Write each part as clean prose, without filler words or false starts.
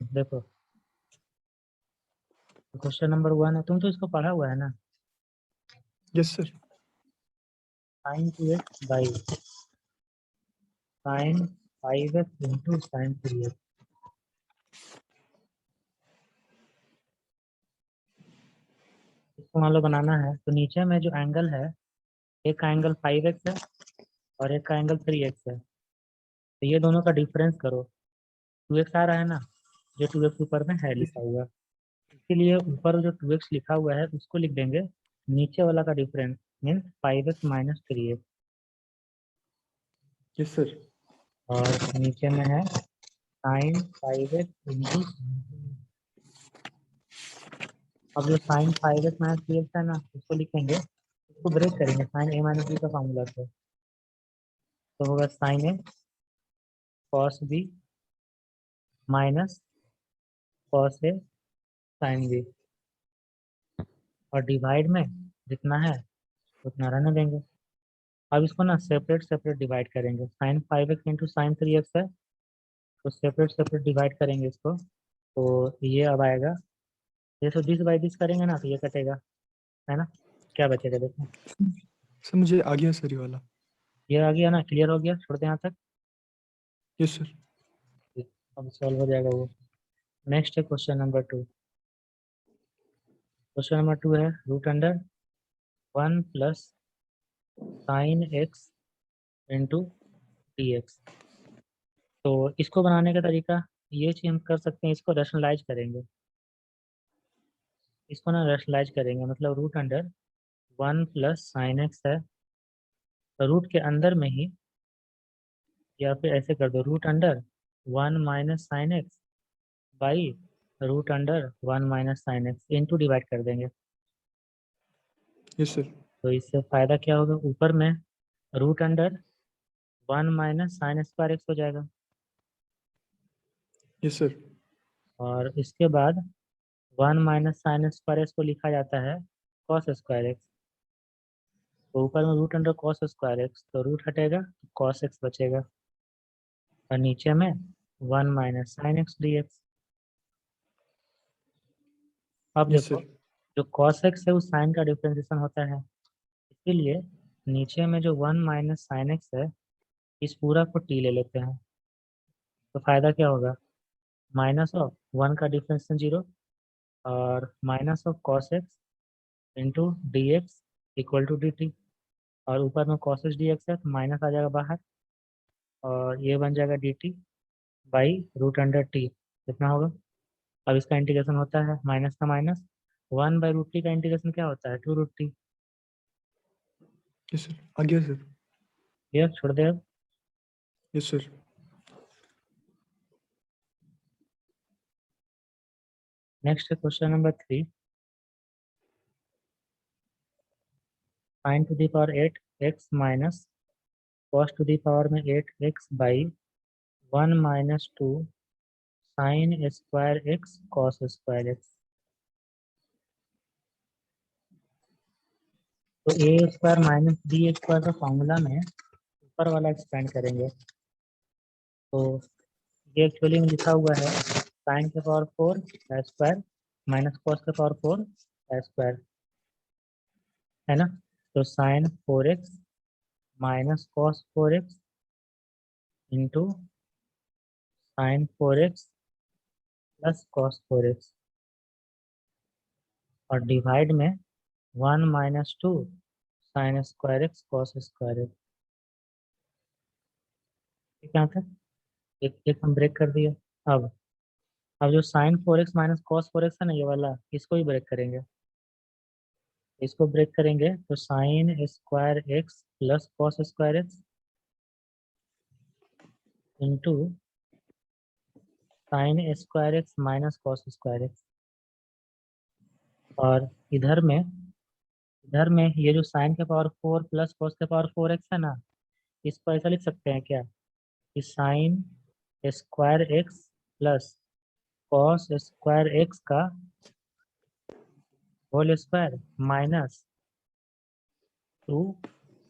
देखो question number 1 है, तुम तो इसको पढ़ा हुआ है ना। Yes sir. sin 2x by sin 5x into sin 3x। इसको मान लो बनाना है, तो नीचे में जो एंगल है, एक का एंगल 5x है और एक का एंगल 3x है, तो ये दोनों का डिफरेंस करो। 2x आ रहा है ना, जो 2x ऊपर में है लिखा हुआ, इसके लिए ऊपर जो 2x लिखा हुआ है उसको लिख देंगे, नीचे वाला का difference means 5x minus 3x। Yes sir. और नीचे में है साइन 5x इंटू, अब जो साइन 5x माइनस 3x है ना, उसको लिखेंगे, इसको ब्रेक करेंगे साइन a माइनस बी का फॉर्मूला से, तो होगा sine A cos B minus cos A sine B, और डिवाइड में जितना है उतना रहने देंगे। अब इसको ना सेपरेट सेपरेट डिवाइड करेंगे, sine 5x into sine 3x है, तो सेपरेट सेपरेट डिवाइड करेंगे इसको, तो ये अब आएगा, जैसे डिस बाई डिस करेंगे ना तो ये कटेगा, है ना, क्या बचेगा देखो। सर मुझे आ गया सर ये वाला। ये आ गया ना, क्लियर हो गया, छोड़ दे यहाँ तक। Yes sir. अब सॉल्व हो जाएगा वो। नेक्स्ट है क्वेश्चन नंबर 2। क्वेश्चन नंबर 2 है root under 1 plus sine x into D X. तो इसको बनाने का तरीका ये चीज हम कर सकते हैं, इसको रैशनलाइज करेंगे, इसको ना रैशनलाइज करेंगे, मतलब root under 1 plus sine X है, तो रूट के अंदर में ही, या फिर ऐसे कर दो, root under 1 minus sine x by root under 1 minus sine x into divide कर देंगे। Yes sir. तो इससे फायदा क्या होगा, ऊपर में root under 1 minus sine square x हो जाएगा, यस सर। और इसके बाद 1 माइनस साइन स्क्वायर एक्स को लिखा जाता है कॉस स्क्वायर एक्स, तो ऊपर में root under cos square x, तो रूट हटेगा तो कॉस एक्स बचेगा, और नीचे में 1 minus sine x d x. अब यस देखो, सर। जो कॉस एक्स है उस साइन का डिफरेंशिएशन होता है, इसीलिए नीचे में जो 1 माइनस साइन एक्स है, इस पूरा को टी ले लेते हैं, तो फायदा क्या होगा, माइनस ऑफ 1 का डिफरेंशिएशन 0, और minus of cos x into D x equal to d t, और ऊपर में कॉस एक्स डी एक्स है तो माइनस आ जाएगा बाहर, और ये बन जाएगा d t by root under t, कितना होगा। अब इसका इंटीग्रेशन होता है माइनस का माइनस, 1 बाई रूट टी का इंटीग्रेशन क्या होता है 2 रूट टी। यस सर, आ गया सर। ये छोड़ दे अब। Yes sir. नेक्स्ट है question number 3। Sine to the power 8x minus cos to the power में 8x by 1 minus 2 sine square x cos square x. तो ए स्क्वायर माइनस बी स्क्वायर का फॉर्मूला में ऊपर वाला एक्सपेंड करेंगे, तो ये एक्चुअली में लिखा हुआ है साइन के पावर 4 स्क्वायर माइनस कॉस के पावर 4 स्क्वायर, है ना, तो sine 4x minus cos 4x into sine 4x plus cos 4x, और डिवाइड में 1 minus 2 sine square x cos square x. ठीक है, यहाँ तक एक एक हम ब्रेक कर दिए। अब अब जो sign 4x minus cos 4x है ना, ये वाला, इसको ही ब्रेक करेंगे, इसको ब्रेक करेंगे तो sign square x plus cos square x into sign square x minus cos square x, और इधर में ये जो साइन के पावर 4 प्लस कॉस के पावर 4x है ना, इसको ऐसा लिख सकते हैं क्या, कि sine square x plus cos square x का whole square minus 2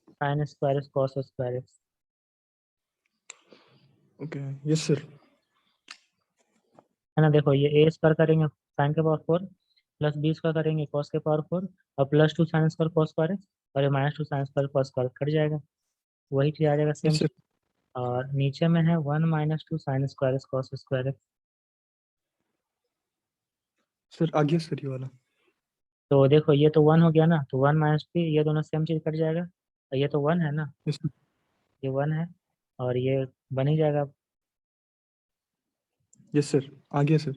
sine square x cos square x. Okay. Yes sir. है ना। देखो ये ए स्क्वायर करेंगे साइन के पावर 4 प्लस बी स्क्वायर करेंगे कॉस के पावर 4 और plus 2 sine square cos square x और ये minus 2 sine square cos square cut जाएगा, वही चीज आ जाएगा सेम। Yes sir. और नीचे में है 1 - 2 sine square x cos square x. Sir आ गया सर ये वाला। तो देखो ये तो 1 हो गया ना, तो 1 - 3 ये दोनों सेम चीज कट जाएगा, और ये तो 1 है ना, यस सर। ये 1 है और ये बन ही जाएगा। यस सर आ गया sir.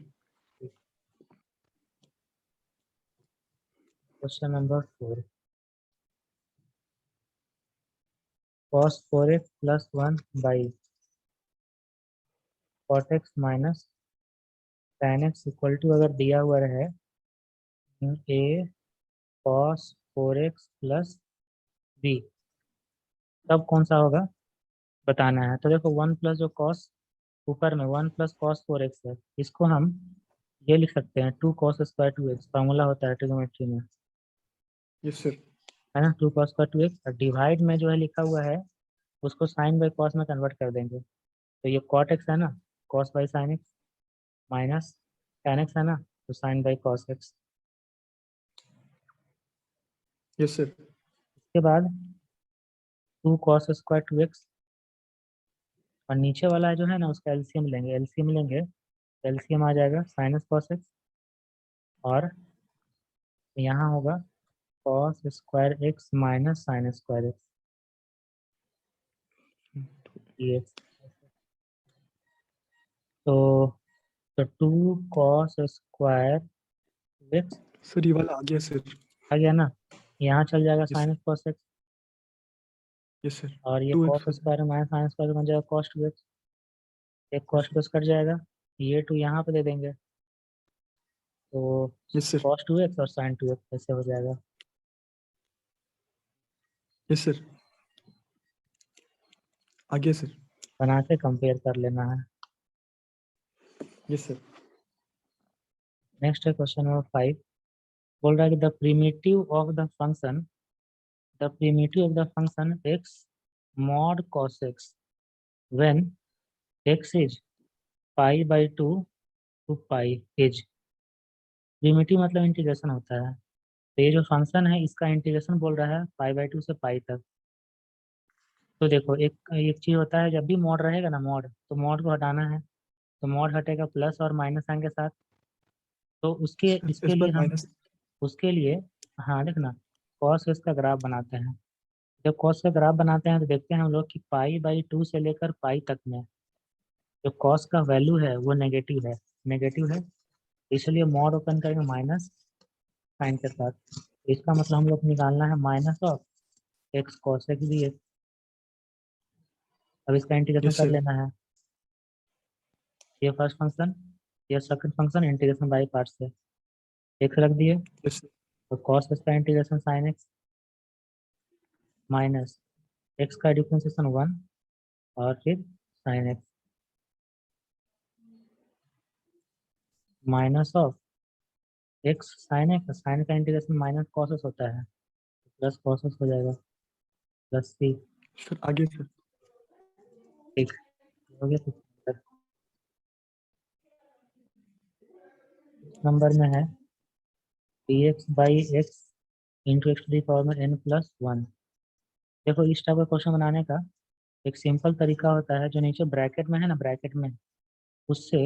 Question number 4, cos 4x plus 1 by cot x minus tan x equal to, अगर दिया हुआ है a cos 4x plus b, तब कौन सा होगा बताना है। तो देखो 1 प्लस जो cos ऊपर में 1 प्लस cos 4x है, इसको हम ये लिख सकते हैं 2 cos स्क्वायर 2x, फॉर्मूला होता है ट्रिग्नोमेट्री में, यस सर। है ना। 2 cos स्क्वायर 2x और डिवाइड में जो है लिखा हुआ है उसको साइन बाई कॉस में कन्वर्ट कर देंगे, तो ये cot x है ना, cos by sine x minus tan x है ना, तो sine by cos x। Yes sir. उसके बाद 2 cos स्क्वायर 2x और नीचे वाला जो है ना उसका एलसीएम लेंगे, एलसीएम लेंगे एलसीएम आ जाएगा साइनस कॉस एक्स और यहाँ होगा cos square x minus sine square x dx। तो 2 cos स्क्वायर एक्स सर ये वाला आ गया सर। आ गया ना, यहाँ चल जाएगा yes sir. Sinus cos x yes sir. और ये 2x कॉस हो जाएगा। स्क्वायर माइनस साइन स्क्वायर बन जाएगा कॉस 2x, एक यस कॉस सर। 2 कट जाएगा, ये 2 यहाँ पे दे देंगे, तो यस सर। कॉस 2x और साइन 2x ऐसे हो जाएगा। यस सर आ गया सर। बना के कंपेयर कर लेना है। Yes sir. नेक्स्ट है क्वेश्चन नंबर 5, बोल रहा है कि the primitive of the function, the primitive of the function x mod cos x when x is pi by 2 to pi is, primitive मतलब इंटीग्रेशन होता है, तो ये जो फंक्शन है इसका इंटीग्रेशन बोल रहा है पाई बाई 2 से पाई तक। तो देखो एक एक चीज होता है, जब भी मॉड रहेगा ना मॉड, तो मॉड को हटाना है, तो मॉड हटेगा प्लस और माइनस साइन के साथ, तो उसके सर इसके इस लिए बार हम माइनस। उसके लिए, हाँ देखना, कॉस इसका ग्राफ बनाते हैं। जब कॉस का ग्राफ बनाते हैं तो देखते हैं हम लोग कि पाई बाई 2 से लेकर पाई तक में जो कॉस का वैल्यू है वो नेगेटिव है, नेगेटिव है, इसलिए मॉड ओपन करेंगे माइनस साइन के साथ, इसका मतलब हम लोग को निकालना है minus of x cos x भी है। अब इसका इंटीग्रेशन यस कर सर। लेना है, ये फर्स्ट फंक्शन, ये second function, integration by part से एक्स रख दिए, यस सर। तो कॉस इसका integration sine x minus x का डिफ्रेंसिएशन 1 और फिर sine x minus of x sine x, sine का इंटीग्रेशन माइनस कॉस होता है, प्लस कॉस हो जाएगा प्लस सी। सर आ गया सर। ठीक हो गया। तो नंबर में है d x by x into x to the power में n प्लस 1। देखो इस टाइप का क्वेश्चन बनाने का एक सिंपल तरीका होता है, जो नीचे ब्रैकेट में है ना, ब्रैकेट में उससे,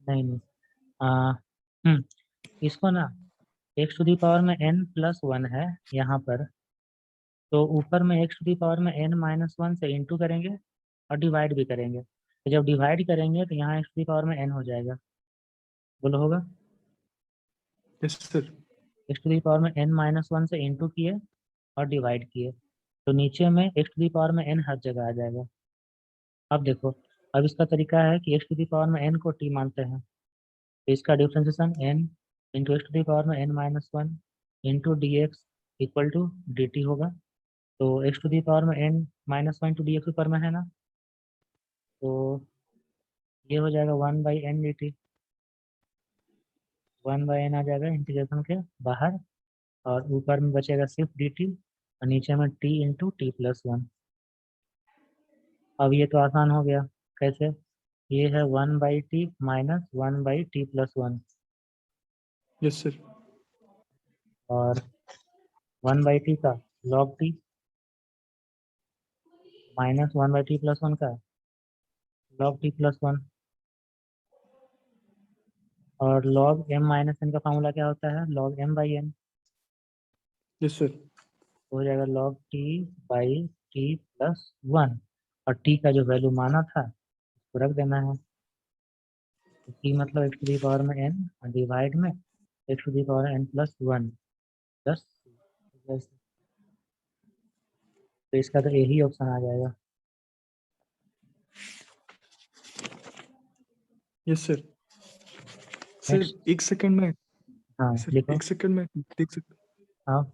नहीं नहीं, आ, इसको ना एक्स टू दी पावर में n प्लस 1 है यहाँ पर, तो ऊपर में एक्स टू दी पावर में n माइनस 1 से इंटू करेंगे और डिवाइड भी करेंगे, तो जब डिवाइड करेंगे तो यहाँ एक्स टू दी पावर में n हो जाएगा, बोलो होगा। Yes sir. X to the power में n माइनस 1 से इंटू किए और डिवाइड किए, तो नीचे में एक्स टू दी पावर में n हर जगह आ जाएगा। अब देखो, अब इसका तरीका है कि एक्स टू दी पावर में n को t मानते हैं, तो इसका differentiation n into x to the power में n minus 1 into D x equal to d t होगा, तो एक्स टू दी पावर में n minus 1 to d x ऊपर में है ना, तो ये हो जाएगा 1/n डी टी, 1/n आ जाएगा इंटीग्रेशन के बाहर, और ऊपर में बचेगा सिर्फ डी टी और नीचे में t इंटू टी प्लस 1। अब ये तो आसान हो गया, कैसे, ये है 1/t minus 1/t+1 yes sir. और 1/t का log t माइनस 1/t+1 का log t+1 और log m माइनस n का फॉर्मूला क्या होता है? log m/n। Yes sir. हो जाएगा log t/t+1 और t का जो वैल्यू माना था उसको रख देना है। तो t मतलब x टू दी पावर में n और डिवाइड में x to the power n+1 plus. तो इसका तो यही ऑप्शन आ जाएगा। Yes sir. Sir next. एक सेकंड में, हाँ सर लिखो। एक सेकंड में देख सकते? हाँ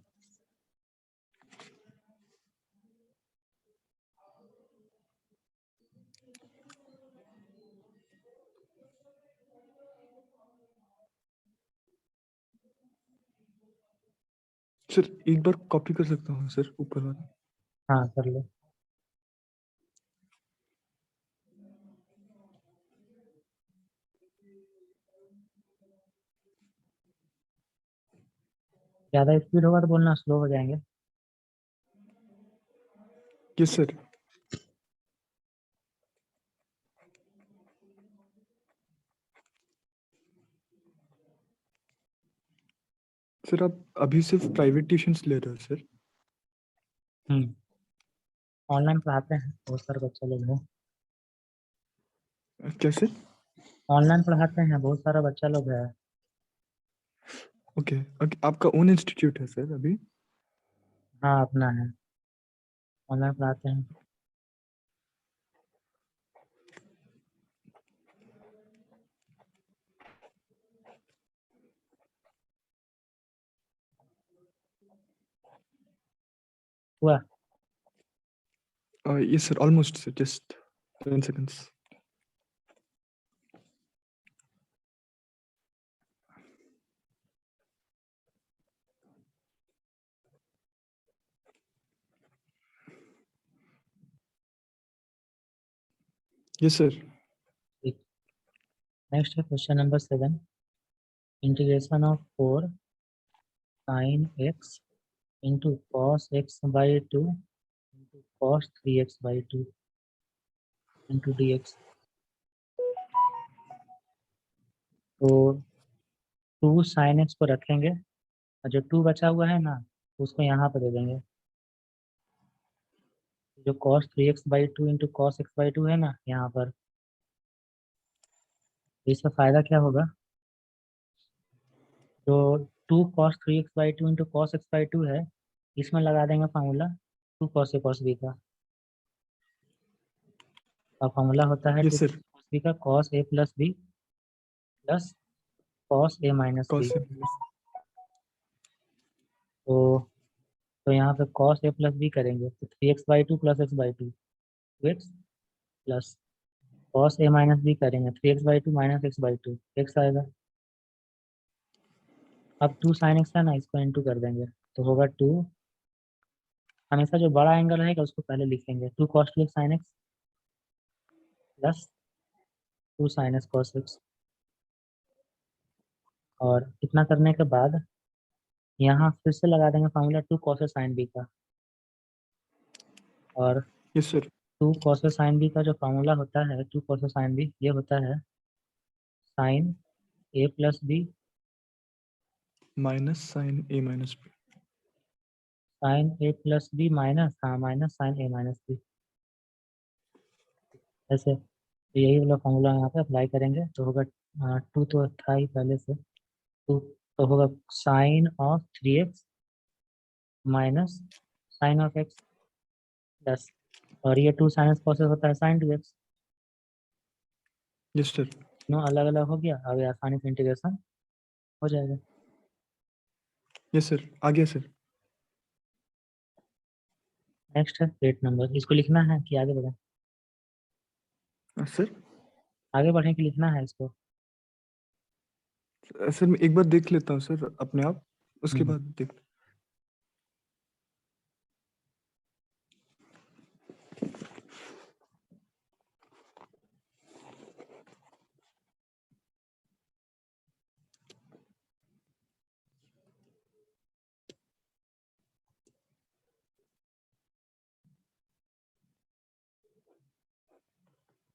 सर एक बार कॉपी कर सकता हूँ सर ऊपर वाला? हाँ कर लो। ज़्यादा स्पीड होगा तो बोलना, स्लो हो जाएंगे। Yes sir. सर आप अभी सिर्फ प्राइवेट ट्यूशंस ले रहे हो सर? ऑनलाइन पढ़ाते हैं, बहुत सारे बच्चे लोग हैं। कैसे? ऑनलाइन पढ़ाते हैं, बहुत सारा बच्चा लोग है। ओके ओके, आपका ओन इंस्टीट्यूट है सर अभी? हाँ अपना है, ऑनलाइन पढ़ाते हैं। हुआ? Yes sir, almost sir, just 10 seconds. Yes sir. ठीक। नेक्स्ट है question number 7। Integration of 4 sin x into cos x/2 into cos 3x/2 into dx। तो 2 sin x को रखेंगे और जो 2 बचा हुआ है ना उसको यहाँ पर दे देंगे। जो cos 3x/2 into cos x/2 है ना यहाँ पर, इसका फायदा क्या होगा? जो 2 cos 3x/2 into cos x/2 है, इसमें लगा देंगे formula 2 cos a cos b का। और फार्मूला होता है 2 यस सर। cos b का cos a plus b plus cos a minus b। Cos. तो यहाँ पे cos a प्लस b करेंगे तो 3x/2 plus x/2 2x plus cos a minus b करेंगे 3x/2 माइनस x/2 x आएगा। अब 2 sin x है ना, इसको इंटू कर देंगे तो होगा 2। हमेशा जो बड़ा एंगल रहेगा उसको पहले लिखेंगे 2 cos 2x sin x plus 2 sin x cos x। और इतना करने के बाद यहाँ फिर से लगा देंगे formula 2 cos a sin b का। और yes sir. 2 cos a sin b का जो फार्मूला होता है 2 cos a sin b, ये होता है sin a plus b minus sine a minus b. sin a plus b minus, हाँ minus sin a minus b। ऐसे तो यही वाला फॉर्मूला यहाँ पे अप्लाई करेंगे तो होगा 2 तो था ही पहले से 2, तो होगा sine of 3x minus sine of x plus, और ये 2 साइन कॉस होता है साइन 2x। Yes sir. दोनों अलग अलग हो गया, अब ये आसानी से इंटीग्रेशन हो जाएगा। यस सर, आ गया सर। नेक्स्ट है 8 नंबर, इसको लिखना है कि आगे बढ़े? सर आगे बढ़े कि लिखना है इसको? सर मैं एक बार देख लेता हूँ सर अपने आप, उसके हम्म, बाद देख।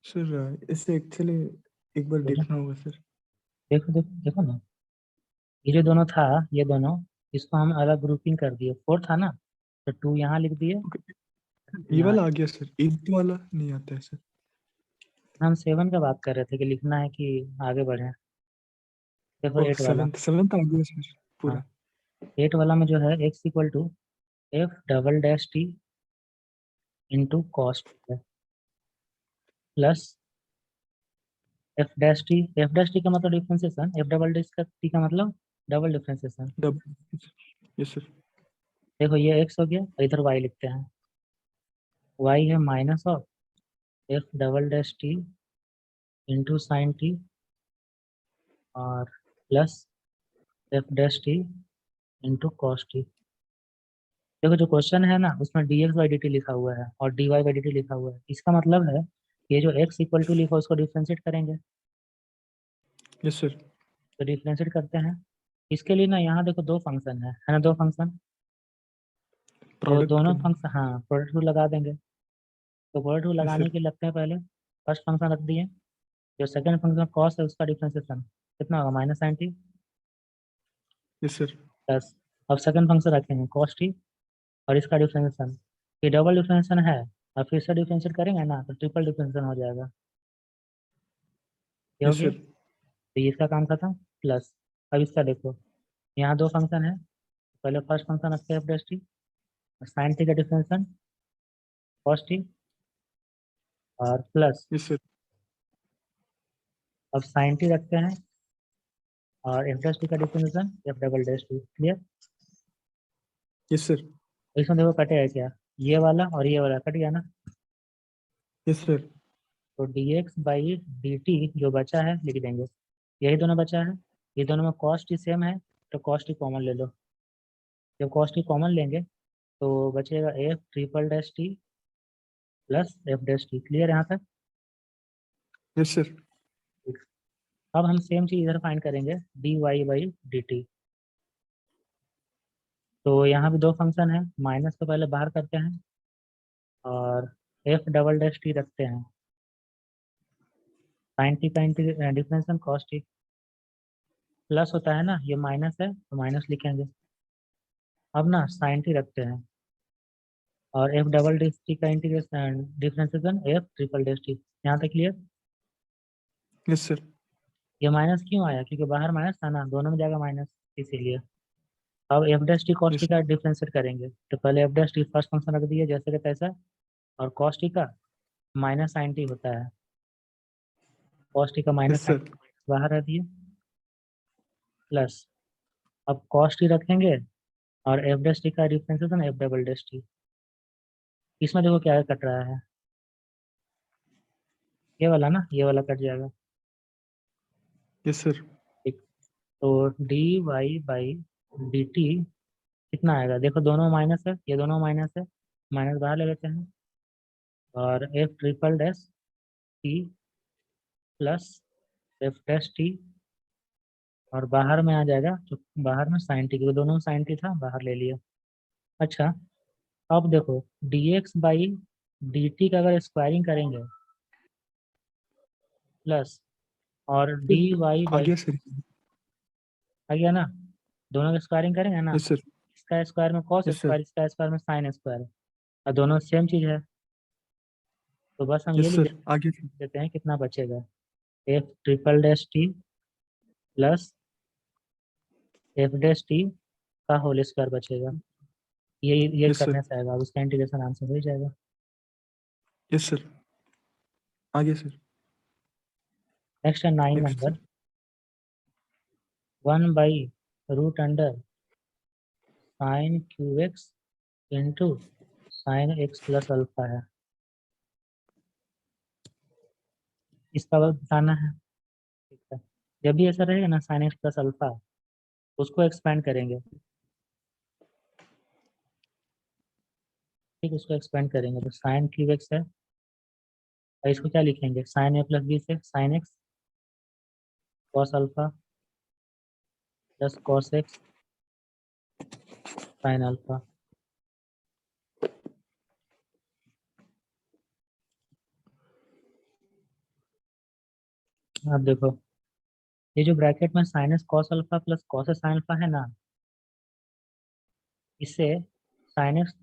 सर इसे एक्चुअली एक बार बोलो। देखना होगा सर। देखो देखो देखो ना, ये जो दोनों था, ये दोनों, इसको हम अलग ग्रुपिंग कर दिए। 4 था ना, तो 2 यहाँ लिख दिए, ओके, ये यहाँ। वाला आ गया सर, 8 वाला नहीं आता है सर। हम 7 का बात कर रहे थे कि लिखना है कि आगे बढ़े। देखो ओह 8 वाला। सेवेंथ सेवेंथ आ गया सर हाँ, पूरा। 8 वाला में जो है x equal to f double dash t into cos है, प्लस एफ डैश टी का मतलब डिफ्रेंसिएशन, एफ डबल डैश का टी का मतलब double differentiation. Double. Yes sir. देखो ये x हो गया, और इधर y लिखते हैं। y है minus of f double dash t into sine t और plus f dash t into cos t. देखो जो क्वेश्चन है ना, उसमें dx बाई dt लिखा हुआ है और dy बाई dt लिखा हुआ है। इसका मतलब है ये जो x इक्वल टू लिखा है उसको डिफ्रेंशिएट करेंगे। Yes sir. तो डिफ्रेंशिएट करते हैं। इसके लिए ना यहाँ देखो दो फंक्शन है ना, दो फंक्शन। तो प्रोडक्ट दोनों करना। फंक्शन, हाँ, प्रोडक्ट रूल लगा देंगे। तो प्रोडक्ट रूल यस लगाने सर। के लिए लगते हैं पहले फर्स्ट फंक्शन रख दिए। जो सेकंड फंक्शन कॉस है उसका डिफ्रेंशिएशन कितना होगा, minus sine t yes sir. Plus. अब सेकंड फंक्शन रखेंगे कॉस टी और इसका डिफ्रेंशिएशन। ये डबल डिफ्रेंशिएशन है, और फिर से डिफ्रेंशिएट करेंगे ना तो ट्रिपल डिफ्रेंशिएशन हो जाएगा। ये हो यस गया, सर। तो ये इसका काम खत्म। प्लस अब इसका देखो, यहाँ दो फंक्शन है। पहले फर्स्ट फंक्शन रखते हैं f dash t, sine t का डिफ्रेंशिएशन कॉस टी और प्लस। Yes sir. अब साइन टी रखते हैं और एफ डैश टी का differentiation f double dash t. Clear. Yes sir. इसमें देखो कटेगा क्या, ये वाला और ये वाला कट गया ना। Yes sir. तो d x by d t जो बचा है लिख देंगे, यही दोनों बचा है। ये दोनों में कॉस टी सेम है, तो कॉस टी कॉमन ले लो। जब कॉस टी कॉमन लेंगे तो बचेगा f triple dash t plus f dash t. Clear यहाँ तक। Yes sir. अब हम सेम चीज इधर फाइंड करेंगे, d y by d t. तो यहाँ भी दो फंक्शन है, माइनस को पहले बाहर करते हैं और एफ डबल डैश टी रखते हैं। साइन टी का डिफरेंशियल कॉस टी प्लस होता है ना, ये माइनस है तो माइनस लिखेंगे। अब ना साइन टी रखते हैं और एफ डबल डैश टी का integration differentiation F triple dash T. यहाँ तक क्लियर। Yes sir. ये माइनस क्यों आया, क्योंकि बाहर माइनस था ना, दोनों में जाएगा माइनस, इसीलिए। अब F dash T cos T yes का डिफरेंशिएट करेंगे, तो पहले F dash T first function रख दिए जैसे का तैसा, और कॉस टी का माइनस साइन टी होता है, कॉस टी का माइनस यस साइन सर। बाहर रख दिए। प्लस अब कॉस टी रखेंगे और एफ डैश टी का differentiation F double dash T. इसमें देखो क्या कट रहा है, ये वाला ना, ये वाला कट जाएगा। Yes sir. ठीक। तो d y by d t कितना आएगा, देखो दोनों माइनस है, ये दोनों माइनस है, माइनस बाहर ले लेते हैं। और F triple dash t plus f dash T, और बाहर में आ जाएगा तो बाहर में साइन टी, क्योंकि दोनों में साइन टी था, बाहर ले लिया। अच्छा, अब देखो D x by d T का अगर स्क्वायरिंग करेंगे प्लस, और डी वाई आ बाई, गया सर। आ गया ना, दोनों का स्क्वायरिंग करेंगे ना। Yes sir. इसका स्क्वायर में कॉस यस सर। स्क्वायर, इसका स्क्वायर में साइन स्क्वायर, और दोनों सेम चीज है। तो बस हम ये यस लिख सर। आ गया सर। देते हैं, कितना बचेगा, f triple dash t plus f dash t का होल स्क्वायर बचेगा। ये यस सर। करने से आएगा, अब इसका इंटीग्रेशन आंसर हो ही जाएगा। Yes sir. आ गया सर। नेक्स्ट है 9 नेक्स्ट नंबर, सर। 1/√अंडर sine q x into sine x plus alpha है। इसका वक्त बताना है। ठीक है, जब भी ऐसा रहेगा ना साइन एक्स प्लस अल्फा, उसको एक्सपेंड करेंगे। ठीक, उसको एक्सपेंड करेंगे तो साइन क्यू एक्स है, और इसको क्या लिखेंगे, साइन ए प्लस बी से sine x cos alpha plus cos x sine alpha. अब देखो, ये जो ब्रैकेट में sinus cos alpha plus cos sine alpha है ना, इससे साइन एक्स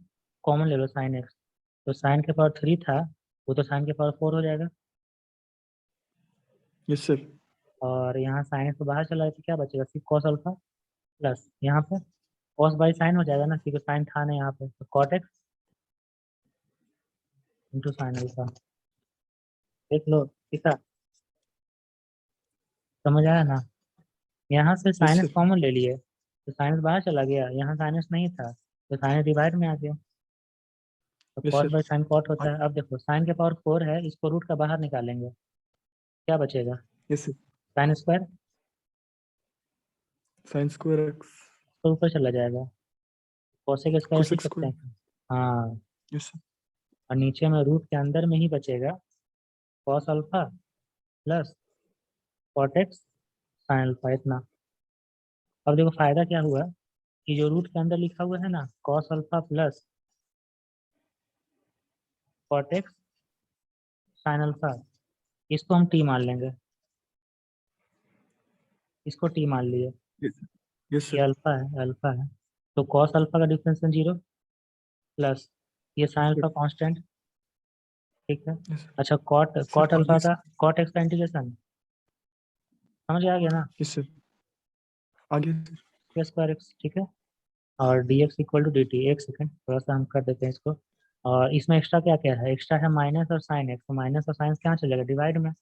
कॉमन ले लो, साइन एक्स। तो साइन के पावर 3 था, वो तो साइन के पावर 4 हो जाएगा। Yes sir. और यहाँ साइन एक्स तो बाहर चला जाए तो क्या बचेगा, सिर्फ कॉस अल्फा प्लस यहाँ पे कॉस बाई साइन हो जाएगा ना, क्योंकि साइन था ना यहाँ पे, तो cot x into sine alpha. देख लो कितना समझ आया ना। यहाँ से यस साइनस सर। कॉमन ले लिए तो साइनस बाहर चला गया, यहाँ साइनस नहीं था तो साइनस डिवाइड में आ गया, तो yes cos sir. By sine cot होता है। अब देखो साइन के पावर 4 है, इसको रूट का बाहर निकालेंगे, क्या बचेगा, yes sir. Sine square sine square x तो ऊपर चला जाएगा, कोसेक स्क्वायर कोसेक सीख सकते स्क्वायर। हैं। हाँ, यस सर। और नीचे में रूट के अंदर में ही बचेगा cos alpha plus cot x sine alpha, इतना। अब देखो फायदा क्या हुआ, कि जो रूट के अंदर लिखा हुआ है ना cos alpha plus cot x sine alpha, इसको हम टी मान लेंगे, इसको टी मान लिए, यस ये सर। अल्फा है, तो कॉस अल्फा का डिफरेंस है 0 प्लस ये साइन यस अल्फा कांस्टेंट, ठीक है। सर। अच्छा, कॉट सर कॉट आगे अल्फा का सर। कॉट एक्स का इंटीग्रेशन समझ आ गया ना, यस सर। आगे सर। स्क्वायर एक्स, ठीक है। और d x equal to d t, एक सेकेंड थोड़ा सा हम कर देते हैं इसको। और इसमें एक्स्ट्रा क्या क्या है, एक्स्ट्रा है माइनस और साइन एक्स, तो माइनस और साइन क्या चलेगा, डिवाइड में,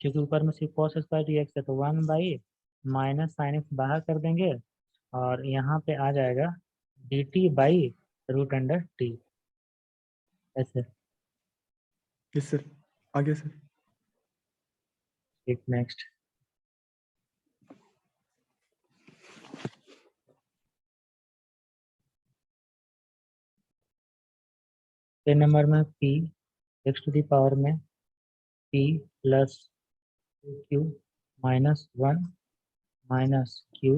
क्योंकि ऊपर में सिर्फ कॉस स्क्वायर डी एक्स है, तो 1 बाई माइनस साइन एक्स बाहर कर देंगे, और यहाँ पे आ जाएगा d t by root under t, ऐसे। Yes sir. आगे सर। एक नेक्स्ट, के नंबर में p x to the power में p plus q minus 1 minus q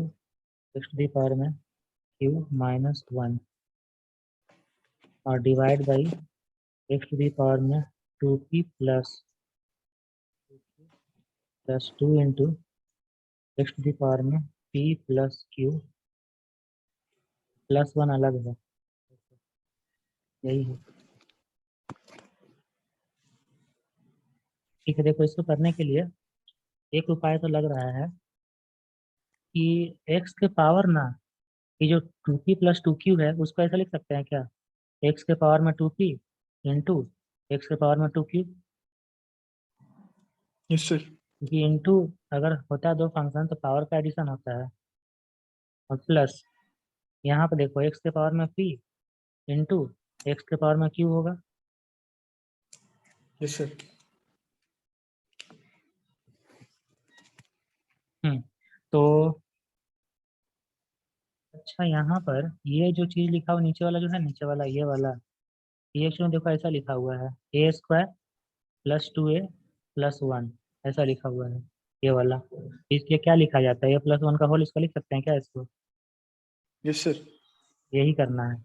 x to the power में क्यू माइनस 1, और divide by x to the power में 2p plus 2 into x to the power में p plus q plus 1 अलग है, यही है। ठीक है, देखो इसको करने के लिए एक उपाय तो लग रहा है कि x के पावर ना, ये जो 2p प्लस 2q है उसको ऐसा लिख सकते हैं क्या, x के पावर में 2p इंटू एक्स के पावर में 2q, यस सर। क्योंकि इंटू अगर होता है दो फंक्शन तो पावर का एडिशन होता है, और प्लस यहाँ पे देखो एक्स के पावर में p इंटू एक्स के पावर में q होगा। Yes sir. तो अच्छा, यहाँ पर ये जो चीज लिखा हुआ नीचे वाला जो है, नीचे वाला ये वाला, ये एक्चुअली देखो ऐसा लिखा हुआ है ए स्क्वायर प्लस 2a प्लस 1, ऐसा लिखा हुआ है ये वाला। इसलिए क्या लिखा जाता है, ए प्लस 1 का होल इसका लिख सकते हैं क्या इसको, यस सर। यही करना है।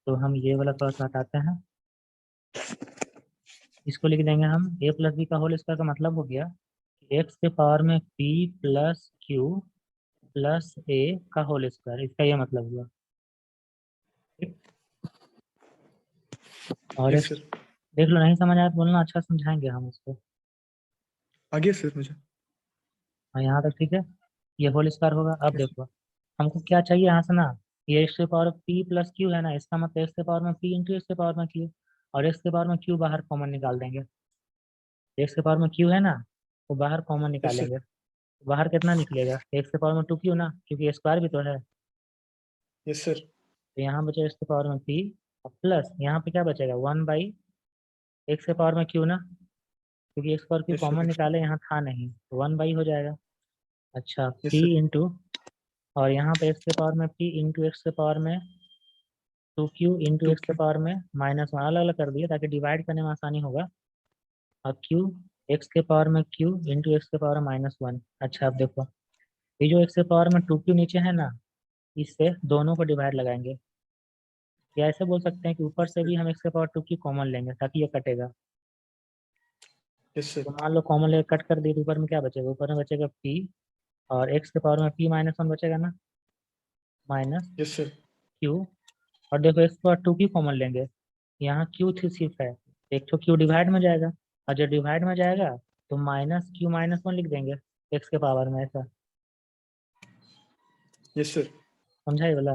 तो हम ये वाला थोड़ा सा हटाते हैं, इसको लिख देंगे हम ए प्लस बी का होल स्क्वायर, का मतलब हो गया एक्स के पावर में p प्लस क्यू प्लस ए का होल स्क्वायर, इसका ये मतलब हुआ, ठीक? और यस एक सर। देख लो, नहीं समझ आया तो बोलना, अच्छा समझाएंगे हम उसको। आगे सर मुझे। हाँ, यहाँ तक ठीक है, ये होल स्क्वायर होगा। अब यस। देखो हमको क्या चाहिए यहाँ से ना, ये एक्स के पावर पी प्लस क्यू है ना, इसका मतलब एक्स के पावर में पी इंटू एक्स के पावर में क्यू, और एक्स के पावर में क्यू बाहर कॉमन निकाल देंगे, एक्स के पावर में क्यू है ना, वो बाहर कॉमन यस सर। निकालेंगे, बाहर कितना निकलेगा, एक्स के पावर में 2q ना, क्योंकि स्क्वायर भी तो है, यस सर। तो यहाँ बचे एक्स के पावर में पी, और प्लस यहाँ पे क्या बचेगा 1 बाई एक्स के पावर में क्यू ना, क्योंकि x power Q yes common sir. निकाले, यहाँ था नहीं, तो 1 बाई हो जाएगा। अच्छा, यस पी सर। इंटू, और यहाँ पे एक्स के पावर में पी इंटू एक्स के पावर में 2q इंटू टू एक्स के क्यू। पावर में माइनस 1, अलग अलग कर दिए ताकि डिवाइड करने में आसानी होगा। और q एक्स के पावर में q इंटू एक्स के पावर में -1। अच्छा, अब देखो ये जो एक्स के पावर में 2q नीचे है ना, इससे दोनों को डिवाइड लगाएंगे, या ऐसे बोल सकते हैं कि ऊपर यस से सर। भी हम एक्स के पावर 2q कॉमन लेंगे ताकि ये कटेगा। Yes sir. तो मान लो कॉमन लेकर कट कर दिए तो ऊपर में क्या बचेगा, ऊपर में बचेगा p और x के पावर में p माइनस 1 बचेगा ना, माइनस यस सर। q। और देखो x के पावर 2q कॉमन लेंगे, यहाँ q थी सिर्फ है, एक तो q डिवाइड में जाएगा, और जब डिवाइड में जाएगा तो माइनस q माइनस 1 लिख देंगे x के पावर में, ऐसा यस सर। समझा ये वाला।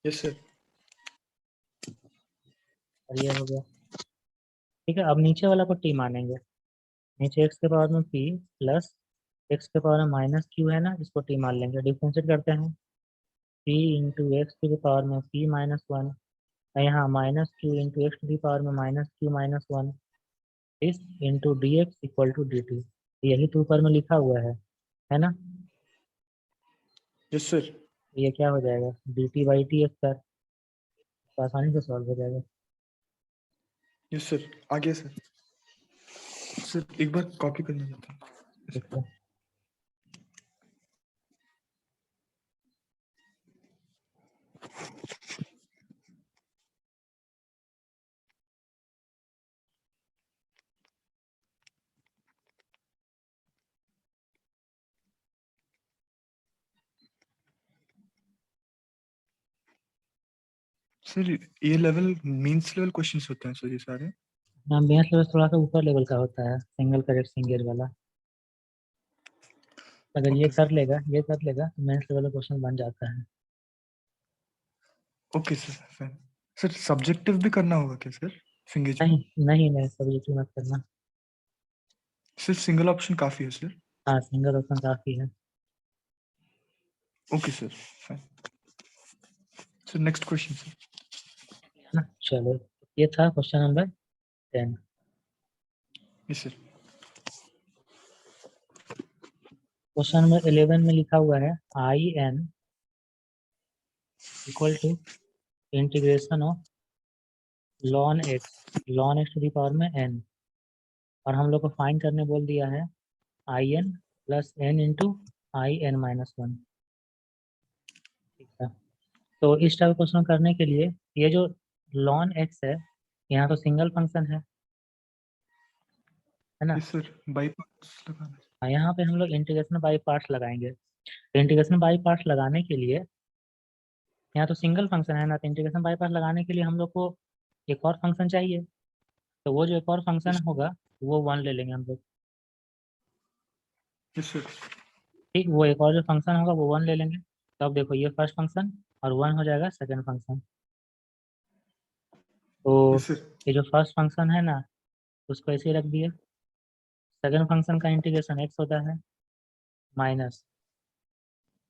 Yes sir. और ये हो गया, ठीक है। अब नीचे वाला को t मानेंगे, नीचे x के पावर में p प्लस x के पावर में माइनस q है ना, इसको t मान लेंगे, डिफ्रेंशिएट करते हैं, p इंटू एक्स की पावर में p माइनस 1, यहाँ माइनस q इंटू एक्स की पावर में माइनस q माइनस 1, इस into D x equal to d t, यही तो ऊपर में लिखा हुआ है ना। Yes sir. ये क्या हो जाएगा, d t by t square, तो आसानी से सॉल्व हो जाएगा। Yes sir. आगे सर। सर एक बार कॉपी करना चाहता हूँ। ठीक है। सर ये लेवल मीन्स लेवल क्वेश्चंस होते हैं सर ये सारे। यहाँ बेस लेवल थोड़ा सा ऊपर लेवल का होता है, सिंगल करेक्ट सिंगल वाला, अगर ये ओके कर सर। लेगा, ये कर लेगा तो मेंस लेवल का क्वेश्चन बन जाता है। Okay sir fine. Sir subjective भी करना होगा क्या सर फिंगेज में? नहीं नहीं नहीं, सब ये मत करना। सर सिंगल ऑप्शन काफी है सर। हाँ सिंगल ऑप्शन काफी है। Okay sir fine. Sir next question sir. है ना, चलो ये था question number 10। Yes sir. Question number 11 में लिखा हुआ है I n equal to integration of ln x to the power में एन, और हम लोग को फाइंड करने बोल दिया है I n plus n into I n minus 1। ठीक है, तो इस टाइप क्वेश्चन करने के लिए ये जो लॉन एक्स है, यहाँ तो सिंगल फंक्शन है ना। यस सर बाई पार्ट्स लगाना है। यहाँ पे हम लोग इंटीग्रेशन बाई पार्ट्स लगाएंगे, तो इंटीग्रेशन बाई पार्ट्स लगाने के लिए, यहाँ तो सिंगल फंक्शन है ना, तो इंटीग्रेशन बाई पार्ट्स लगाने के लिए हम लोग को एक और फंक्शन चाहिए, तो वो जो एक और फंक्शन यस होगा वो 1 ले लेंगे हम लोग। Yes sir. ठीक, वो एक और जो फंक्शन होगा वो 1 ले लेंगे, तो अब देखो ये फर्स्ट फंक्शन और 1 हो जाएगा सेकंड फंक्शन। तो यस सर। ये जो फर्स्ट फंक्शन है ना, उसको ऐसे ही रख दिए, सेकंड फंक्शन का इंटीग्रेशन एक्स होता है माइनस,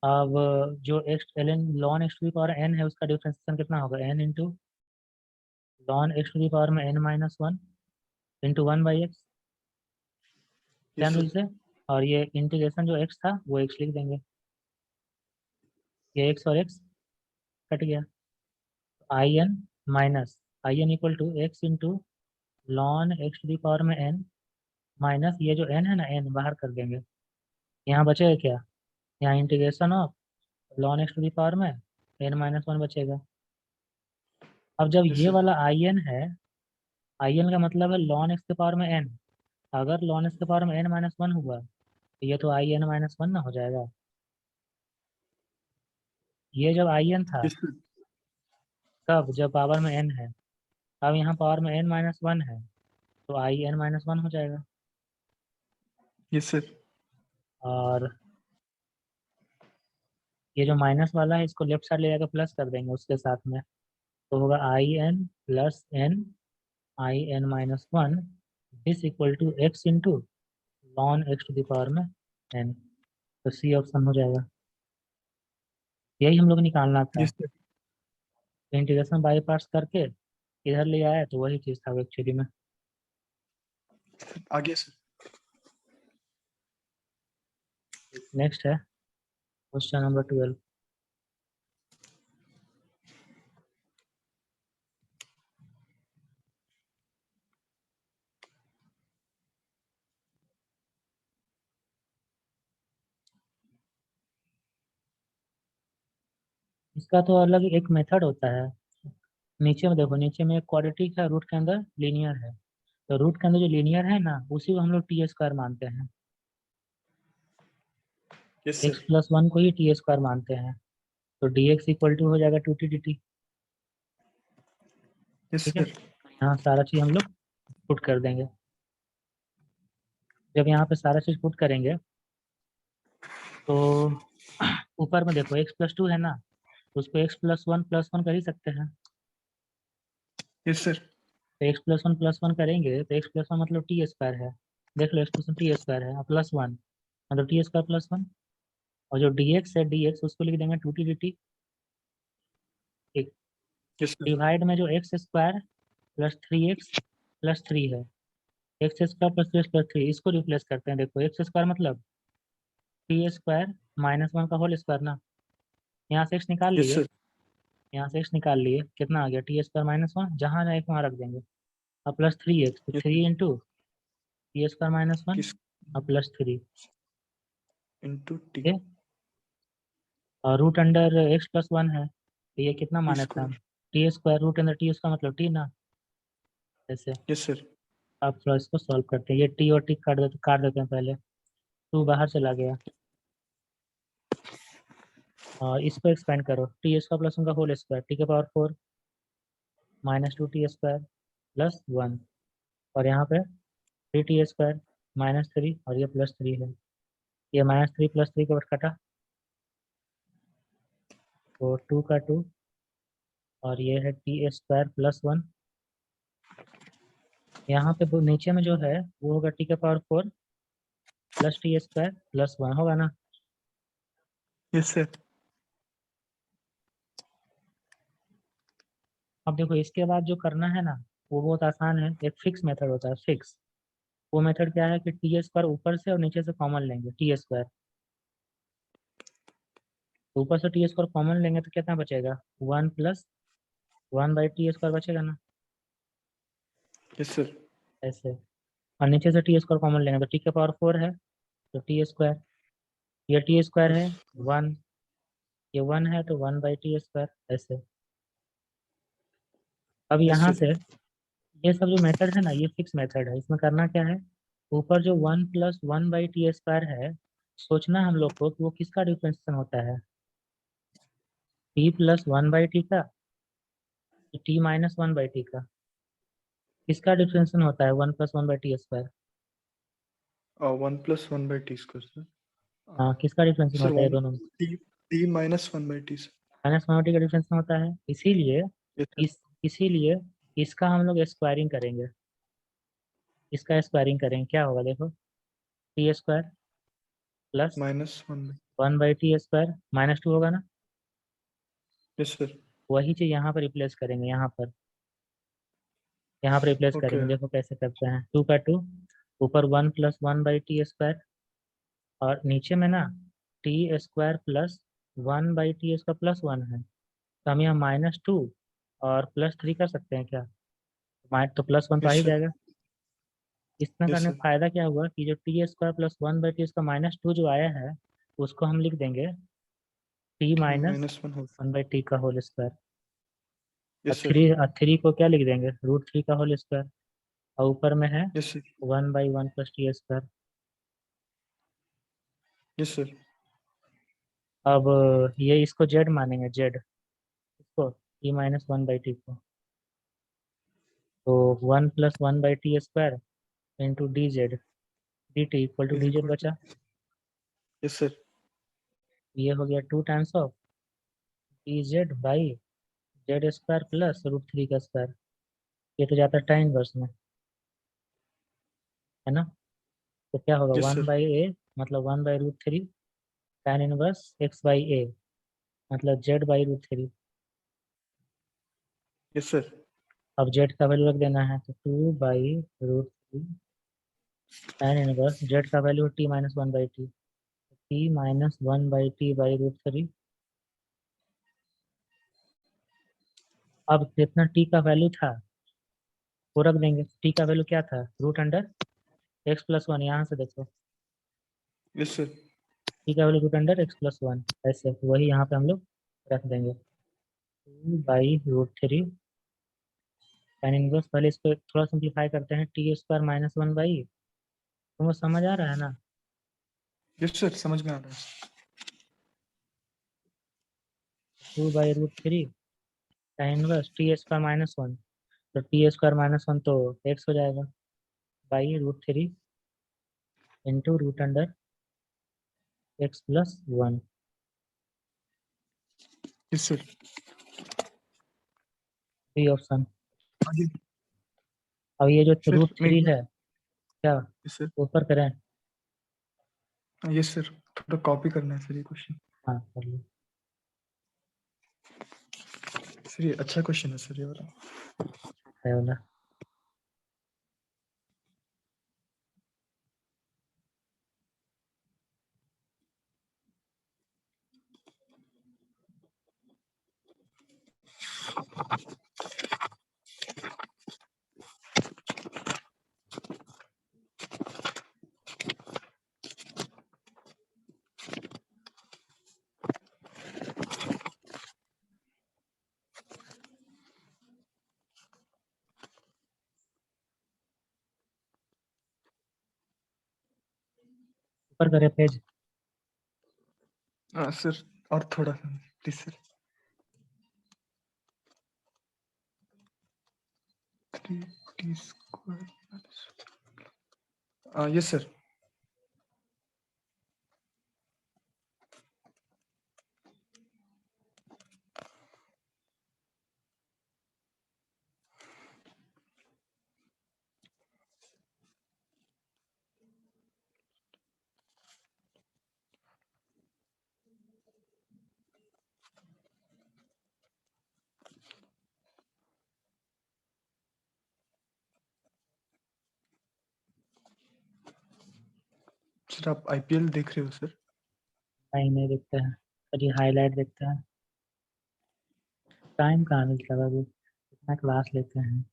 अब जो x l n ln x to the power n है उसका डिफरेंशिएशन कितना होगा, n into ln x to the power में n minus 1 into 1/x, yes same rule sir. से। और ये इंटीग्रेशन जो एक्स था वो एक्स लिख देंगे, ये एक्स और एक्स कट गया, I n minus I n equal to x into ln x to the power में एन माइनस ये जो एन है ना, एन बाहर कर देंगे, यहाँ बचेगा क्या, यहाँ integration of ln x to the power में एन माइनस 1 बचेगा। अब जब यस ये सर। वाला आई एन है, आई एन का मतलब है लॉन एक्स के पावर में एन, अगर लॉन एक्स के पावर में एन माइनस 1 हुआ तो ये तो आई एन माइनस 1 ना हो जाएगा। ये जब आई एन था यस सर। तब जब पावर में एन है, अब यहाँ पावर में एन माइनस 1 है, तो आई एन माइनस 1 हो जाएगा। Yes sir. और ये जो माइनस वाला है इसको लेफ्ट साइड ले जाकर प्लस कर देंगे उसके साथ में, तो होगा I n plus n I n minus 1 this equal to x into ln x to the power में एन, तो सी ऑप्शन हो जाएगा। यही हम लोग निकालना था, yes sir. Integration by parts करके इधर ले आया तो वही चीज़ था एक्चुअली में। आगे सर। नेक्स्ट है क्वेश्चन नंबर 12। इसका तो अलग एक मेथड होता है, नीचे में देखो, नीचे में एक क्वाड्रेटिक है, रूट के अंदर लीनियर है, तो रूट के अंदर जो लीनियर है ना उसी को हम लोग टी स्क्वायर मानते हैं, yes x sir. Plus one को ही टी स्क्वायर मानते हैं। तो डी एक्स इक्वल टू हो जाएगा 2t dt। यस ठीक है, सर। यहाँ सारा चीज हम लोग पुट कर देंगे। जब यहाँ पे सारा चीज पुट करेंगे तो ऊपर में देखो x प्लस टू है ना, तो उसको x प्लस वन कर ही सकते हैं। Yes sir. तो x प्लस वन करेंगे तो x प्लस वन मतलब टी स्क्वायर है। देख लो x plus one T square है, प्लस वन मतलब टी स्क्वायर प्लस वन। और जो dx है dx उसको लिख देंगे 2t dt। ठीक, यस सर। डिवाइड में जो x square plus three x plus three है, x square plus three x plus three, इसको रिप्लेस करते हैं। देखो एक्स स्क्वायर मतलब टी स्क्वायर माइनस वन का होल स्क्वायर ना, यहाँ से एक्स निकाल यस लिए, सर। यहाँ से एक्स निकाल लिए, कितना आ गया टी स्क्वायर माइनस वन, जहाँ जाए वहाँ रख देंगे। अब प्लस थ्री एक्स, तो yes three sir. Into t square minus one किस और प्लस थ्री। इंटू टी ठीक है, और root under x plus one है तो ये कितना माने थे हम, square. T square root under t square मतलब टी ना, ऐसे। Yes sir. अब थोड़ा इसको सॉल्व करते हैं, ये टी और टी काट देते हैं पहले। टू बाहर चला गया, और इसको एक्सपेंड करो, टी स्क्वायर प्लस वन का होल स्क्वायर, टी के power four minus two T square plus one, और यहाँ पे three T square minus three, और ये प्लस थ्री है। ये माइनस थ्री प्लस थ्री के बाद कटा, तो टू का टू, और ये है टी स्क्वायर प्लस वन। यहाँ पे वो नीचे में जो है वो होगा टी का power four plus t square plus one, होगा ना। Yes sir. अब देखो इसके बाद जो करना है ना वो बहुत आसान है, एक फिक्स मेथड होता है, फिक्स। वो मेथड क्या है कि टी स्क्वायर ऊपर से और नीचे से कॉमन लेंगे, टी स्क्वायर, तो ऊपर से टी स्क्वायर कॉमन लेंगे तो कितना बचेगा, one plus one by t square बचेगा ना, यस सर। ऐसे। और नीचे से टी स्क्वायर कॉमन लेंगे तो टी का पावर फोर है तो टी स्क्वायर, ये टी स्क्वायर यस है वन, ये वन है तो वन बाई टी स्क्वायर, ऐसे। अब यस यहाँ सर। से ये सब जो मेथड है ना ये फिक्स मेथड है, इसमें करना क्या है, ऊपर जो one plus one by t square है, सोचना हम लोग को कि वो किसका डिफरेंशिएशन होता है, t plus one by t का, t minus one by t का, किसका डिफरेंशिएशन होता है one plus one by t square. One plus one by t square sir. हाँ, किसका डिफरेंशिएशन सर होता है ये वन दोनों में, T t minus one by T sir. Minus one by t का डिफरेंशिएशन होता है, इसीलिए यस सर। इसीलिए इसका हम लोग स्क्वायरिंग करेंगे, इसका स्क्वायरिंग करेंगे, क्या होगा देखो, T square plus minus one by. One by t square minus two होगा ना, यस सर। वही चीज यहाँ पर रिप्लेस करेंगे, यहाँ पर रिप्लेस ओके। करेंगे। देखो कैसे करते हैं, टू का टू, ऊपर one plus one by t square, और नीचे में ना T square plus one by t square plus one है, तो हम यहाँ माइनस टू और प्लस थ्री कर सकते हैं क्या, तो प्लस वन तो आ यस ही सर। जाएगा। इसमें यस करने सर। का फायदा क्या हुआ कि जो T square plus one by t square minus two जो आया है उसको हम लिख देंगे T t minus minus one हो। वन बाई टी का होल स्क्वायर, और यस सर। थ्री को क्या लिख देंगे, रूट थ्री का होल स्क्वायर, और ऊपर में है yes sir. One by one plus t square. Yes sir. अब ये इसको जेड मानेंगे, जेड इसको T minus one by T को, तो one plus one by t square into d z, d t equal to is d z equal to. बचा। Yes sir. ये हो गया two times of d z by z square plus root three का square, ये तो जाता है tan inverse में, है ना। तो क्या होगा, yes one sir. By a मतलब one by root three tan inverse x by a मतलब z by root three. Yes sir. अब जेड का वैल्यू रख देना है, तो two by root three tan inverse z का value t minus one by t, t minus one by t by root three. अब जितना टी का वैल्यू था वो रख देंगे, टी का वैल्यू क्या था, root under x plus one, यहाँ से देखो यस सर। टी का value root under x plus one, ऐसे वही यहाँ पे हम लोग रख देंगे, two by root three tan inverse, पहले इसको थोड़ा सिंप्लीफाई करते हैं, टी स्क्वायर माइनस 1/, तुमको समझ आ रहा है ना? यस सर, समझ में आ रहा है। 2/√3 tan inverse T square minus 1, तो टी स्क्वायर माइनस 1 तो x हो जाएगा, /√3 into root under x plus 1। Yes sir. B option. आगे अब ये जो सर, रूट मैं एक 3 बार। है, क्या यस सर। ऊपर करें? यस सर, थोड़ा कॉपी करना है सर ये क्वेश्चन। हाँ कर लो। सर ये अच्छा क्वेश्चन है सर, ये वाला। है वाला। ऊपर करें पेज? सर और थोड़ा सा please sir. 3t square. Yes sir. Sir आप आईपीएल देख रहे हो सर? नहीं देखते हैं, अभी हाईलाइट देखते हैं। टाइम कहाँ मिलता है अभी, इतना क्लास लेते हैं।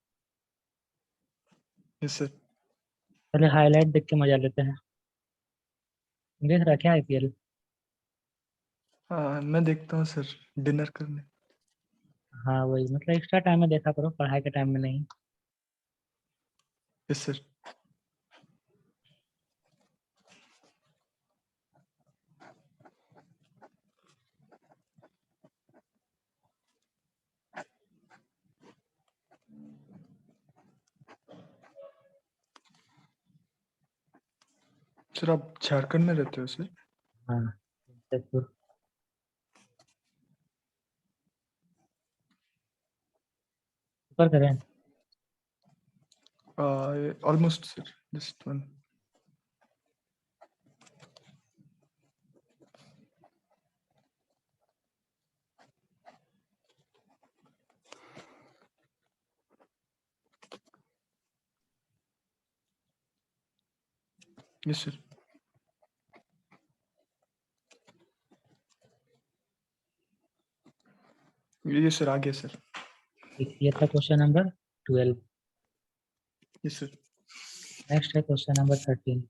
Yes sir. पहले हाईलाइट देख के मजा लेते हैं। देख रहा क्या आईपीएल? मैं देखता हूँ सर, डिनर करने। हाँ वही, मतलब एक्स्ट्रा टाइम में देखा करो, पढ़ाई के टाइम में नहीं। Yes sir. सर आप झारखंड में रहते हो सर? हाँ जयपुर। ऊपर करें? Almost sir, just one. Yes sir. ये सर आ गया सर। ये था question number 12। Yes sir. Next है question number 13।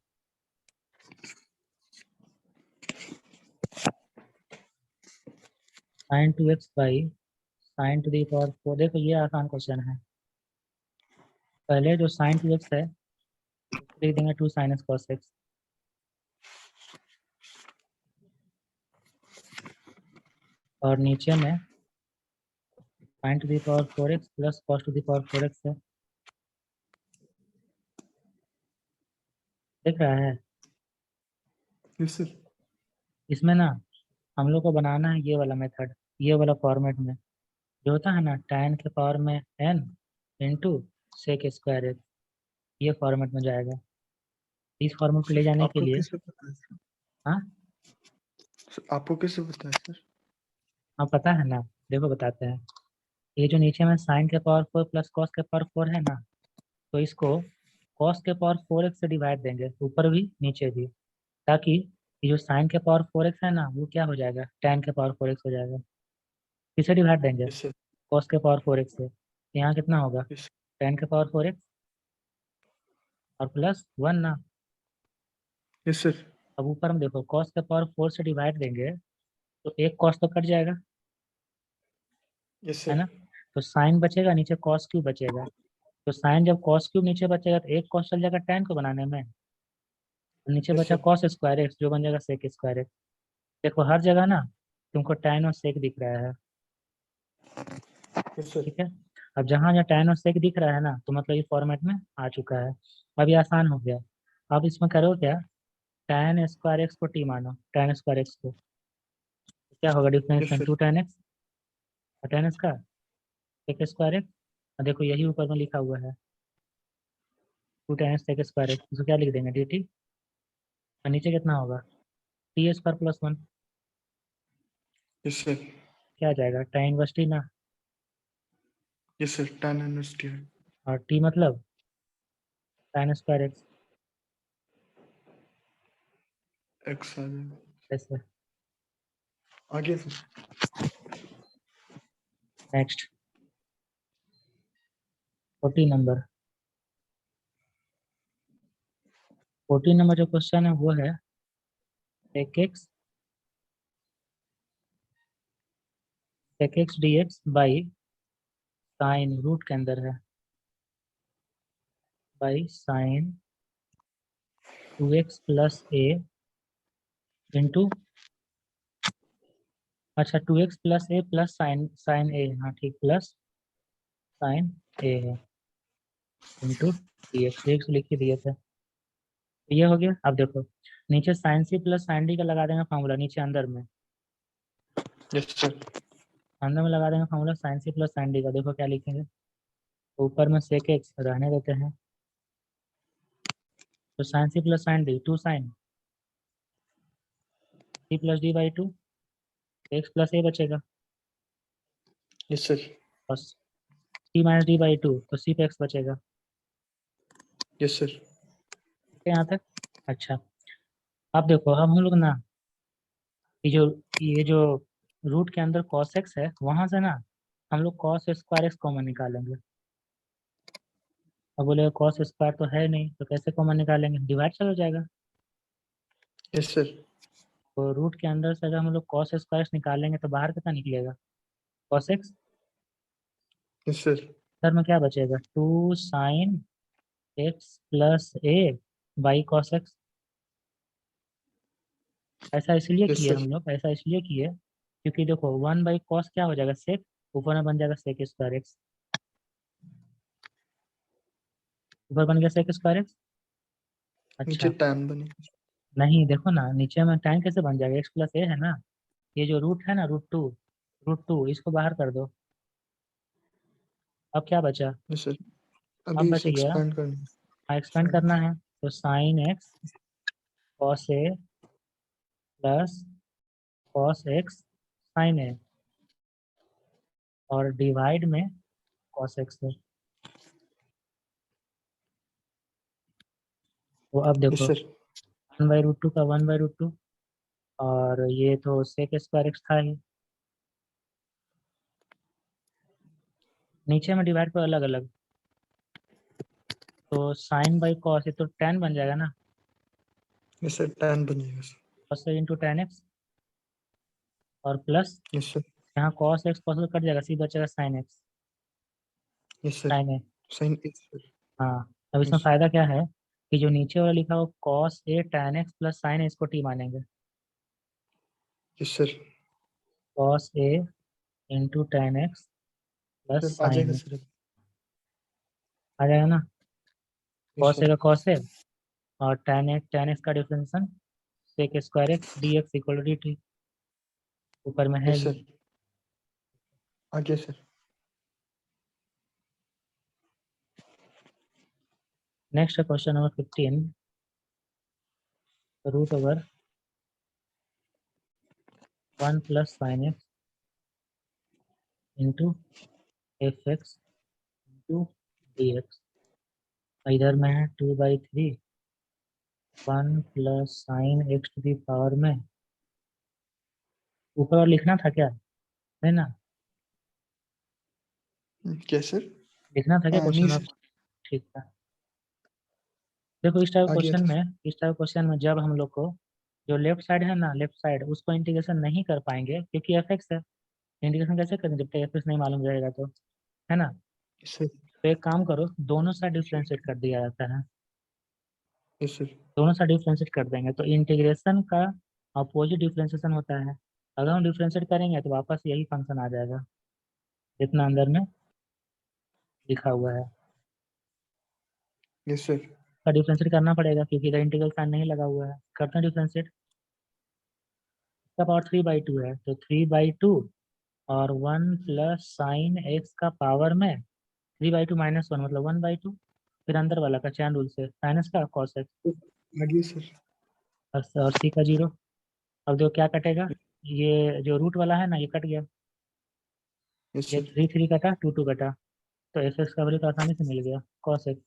sin 2x by sin to the power 4। देखो ये आसान क्वेश्चन है। पहले जो sin 2x है उसको लिख देंगे 2 sin x cos x, और नीचे में sin to the power 4x plus cos to the power 4x है। देख रहा है? Yes sir. इसमें ना हम लोग को बनाना है ये वाला मेथड, ये वाला फॉर्मेट में, जो होता है ना tan के पावर में n into sec square x, ये फॉर्मेट में जाएगा। इस फॉर्मेट को ले सर जाने के आपको लिए, कैसे पता है सर? हाँ सर आपको कैसे पता है सर? हाँ पता है ना, देखो बताते हैं। ये जो नीचे में साइन के पावर 4 प्लस कॉस के पावर 4 है ना, तो इसको कॉस के पावर 4x से डिवाइड देंगे, ऊपर भी नीचे भी, ताकि ये जो साइन के पावर 4x है ना वो क्या हो जाएगा, tan के पावर 4x हो जाएगा। किसे डिवाइड देंगे? Yes sir. कॉस के पावर 4x से, तो यहाँ कितना होगा, यस। tan के पावर 4x और प्लस 1 ना। Yes sir. अब ऊपर हम देखो कॉस के पावर 4 से डिवाइड देंगे तो एक कॉस तो कट जाएगा, यस है सर। ना, तो साइन बचेगा, नीचे कॉस क्यू बचेगा। तो साइन जब कॉस क्यूब नीचे बचेगा तो एक कॉस चल जाएगा tan को बनाने में, नीचे Yes, बचा sir. कॉस स्क्वायर एक्स जो बन जाएगा सेक स्क्वायर एक्स। देखो हर जगह ना तुमको tan और सेक दिख रहा है, Yes, sir. ठीक है। अब जहाँ जहाँ tan और सेक दिख रहा है ना तो मतलब ये फॉर्मेट में आ चुका है। अब ये आसान हो गया। अब इसमें करो क्या, tan स्क्वायर एक्स को टी मानो, tan स्क्वायर एक्स को, तो क्या होगा Yes, difference sir. 2 tan x और tan का सेक स्क्वायर एक्स। और देखो यही ऊपर में लिखा हुआ है 2 tan सेक स्क्वायर एक्स, इसको क्या लिख देंगे डी टी, और नीचे कितना होगा t square plus 1, Yes, sir. क्या आ जाएगा tan इनवर्स टी ना, Yes, sir. Tan inverse T. और टी मतलब tan स्क्वायर एक्स X आ जाएगा। ऐसे। आगे सर। नेक्स्ट 14 नंबर, 14 नंबर जो क्वेश्चन है वो है sec x dx by sine, रूट के अंदर है, by sine 2x plus a into, अच्छा 2x plus a plus sine, sine a, हाँ ठीक, प्लस साइन ए है इंटू डी एक्स लिख के दिए थे। तो ये हो गया। अब देखो नीचे साइन सी प्लस साइन डी का लगा देंगे फॉर्मूला, नीचे अंदर में, यस सर। अंदर में लगा देंगे फॉर्मूला साइन सी प्लस साइन डी का। देखो क्या लिखेंगे, ऊपर में सेक एक्स रहने देते हैं, तो sine C plus sine d, two sine C plus d by two, x plus a बचेगा, यस सर। और c minus d by two तो सी पे एक्स बचेगा। Yes sir. ठीक है यहाँ तक। अच्छा अब देखो, अब हम लोग ना ये जो रूट के अंदर cos x है वहां से ना हम लोग cos स्क्वायर एक्स कॉमन निकालेंगे। अब बोले cos स्क्वायर तो है नहीं तो कैसे कॉमन निकालेंगे, डिवाइड चला जाएगा। Yes sir. तो रूट के अंदर से अगर हम लोग cos स्क्वायर एक्स निकालेंगे तो बाहर कितना निकलेगा, cos x, yes sir. Sir में क्या बचेगा, two sine x plus a by cos x. ऐसा इसलिए यस किए सर। हम लोग, ऐसा इसलिए किए क्योंकि देखो 1/cos क्या हो जाएगा सेक, ऊपर में बन जाएगा सेक स्क्वायर एक्स, ऊपर बन गया सेक स्क्वायर एक्स। नीचे अच्छा टैन बनेगा। नहीं, देखो ना नीचे में tan कैसे बन जाएगा, एक्स प्लस ए है ना, ये जो रूट है ना रूट टू इसको बाहर कर दो। अब क्या बचा, यस सर। अब अभी बच इसे गया, एक्सपेंड करना हाँ एक्सपेंड है। करना है, तो sine x cos A plus cos x sign ए, और डिवाइड में कॉस एक्स है। तो अब यस देखो सर। 1/√2 का 1/√2, और ये तो सेक स्क्वायर एक्स था ही, नीचे में डिवाइड पर अलग अलग, तो साइन बाई कॉस ये तो tan बन जाएगा ना, यस सर। टैन बनेगा sir. Cos into tan x, और प्लस यस सर। यहाँ cos एक्स cos कट जाएगा, सी बचेगा sine x yes sir. Sine a. Sine x sir. हाँ अब इसमें यस फायदा क्या है कि जो नीचे वाला लिखा हो cos a tan x plus sine इसको टी मानेंगे, yes sir. cos a into tan x plus sir आ साइन जाएगा ए, सर। आ जाएगा ना, यस cos ए सर। का cos ए और tan एक्स का differentiation sec square x d x equal d t, ऊपर में है यस ही। सर। आगे sir. Next question number 15, root over 1 plus sine x into f x into D x, इधर में है 2/3 1 plus sine x to the power में, ऊपर और लिखना था क्या, है ना, क्या सर? लिखना था क्या नहीं क्वेश्चन में, सर। ठीक था। देखो आ गया था। इस टाइप क्वेश्चन में जब हम लोग को जो लेफ्ट साइड है ना, लेफ्ट साइड उसको इंटीग्रेशन नहीं कर पाएंगे क्योंकि एफ एक्स है, इंटीग्रेशन कैसे करेंगे जब तक एफ एक्स नहीं मालूम रहेगा तो, है ना। सर तो एक काम करो, दोनों साइड डिफरेंशिएट कर दिया जाता है, यस सर। दोनों साइड डिफरेंशिएट कर देंगे तो इंटीग्रेशन का अपोजिट डिफरेंशिएशन होता है। अगर हम डिफरेंशिएट करेंगे तो वापस यही फंक्शन आ जाएगा जितना अंदर में लिखा हुआ है। Yes sir. का डिफरेंशिएट करना पड़ेगा क्योंकि इधर इंटीग्रल साइन नहीं लगा हुआ है। करते हैं डिफरेंशिएट। इसका पावर 3/2 है तो 3/2 और 1 प्लस साइन एक्स का पावर में 3/2 -1 मतलब 1/2। फिर अंदर वाला का चैन रूल से साइन एक्स का कॉस एक्स आगे सर। और सी का 0। अब देखो क्या कटेगा, ये जो रूट वाला है ना ये कट गया, यस ये सर। 3 कटा, 2 कटा, तो एफ एक्स का वैल्यू तो आसानी से मिल गया कॉस एक्स।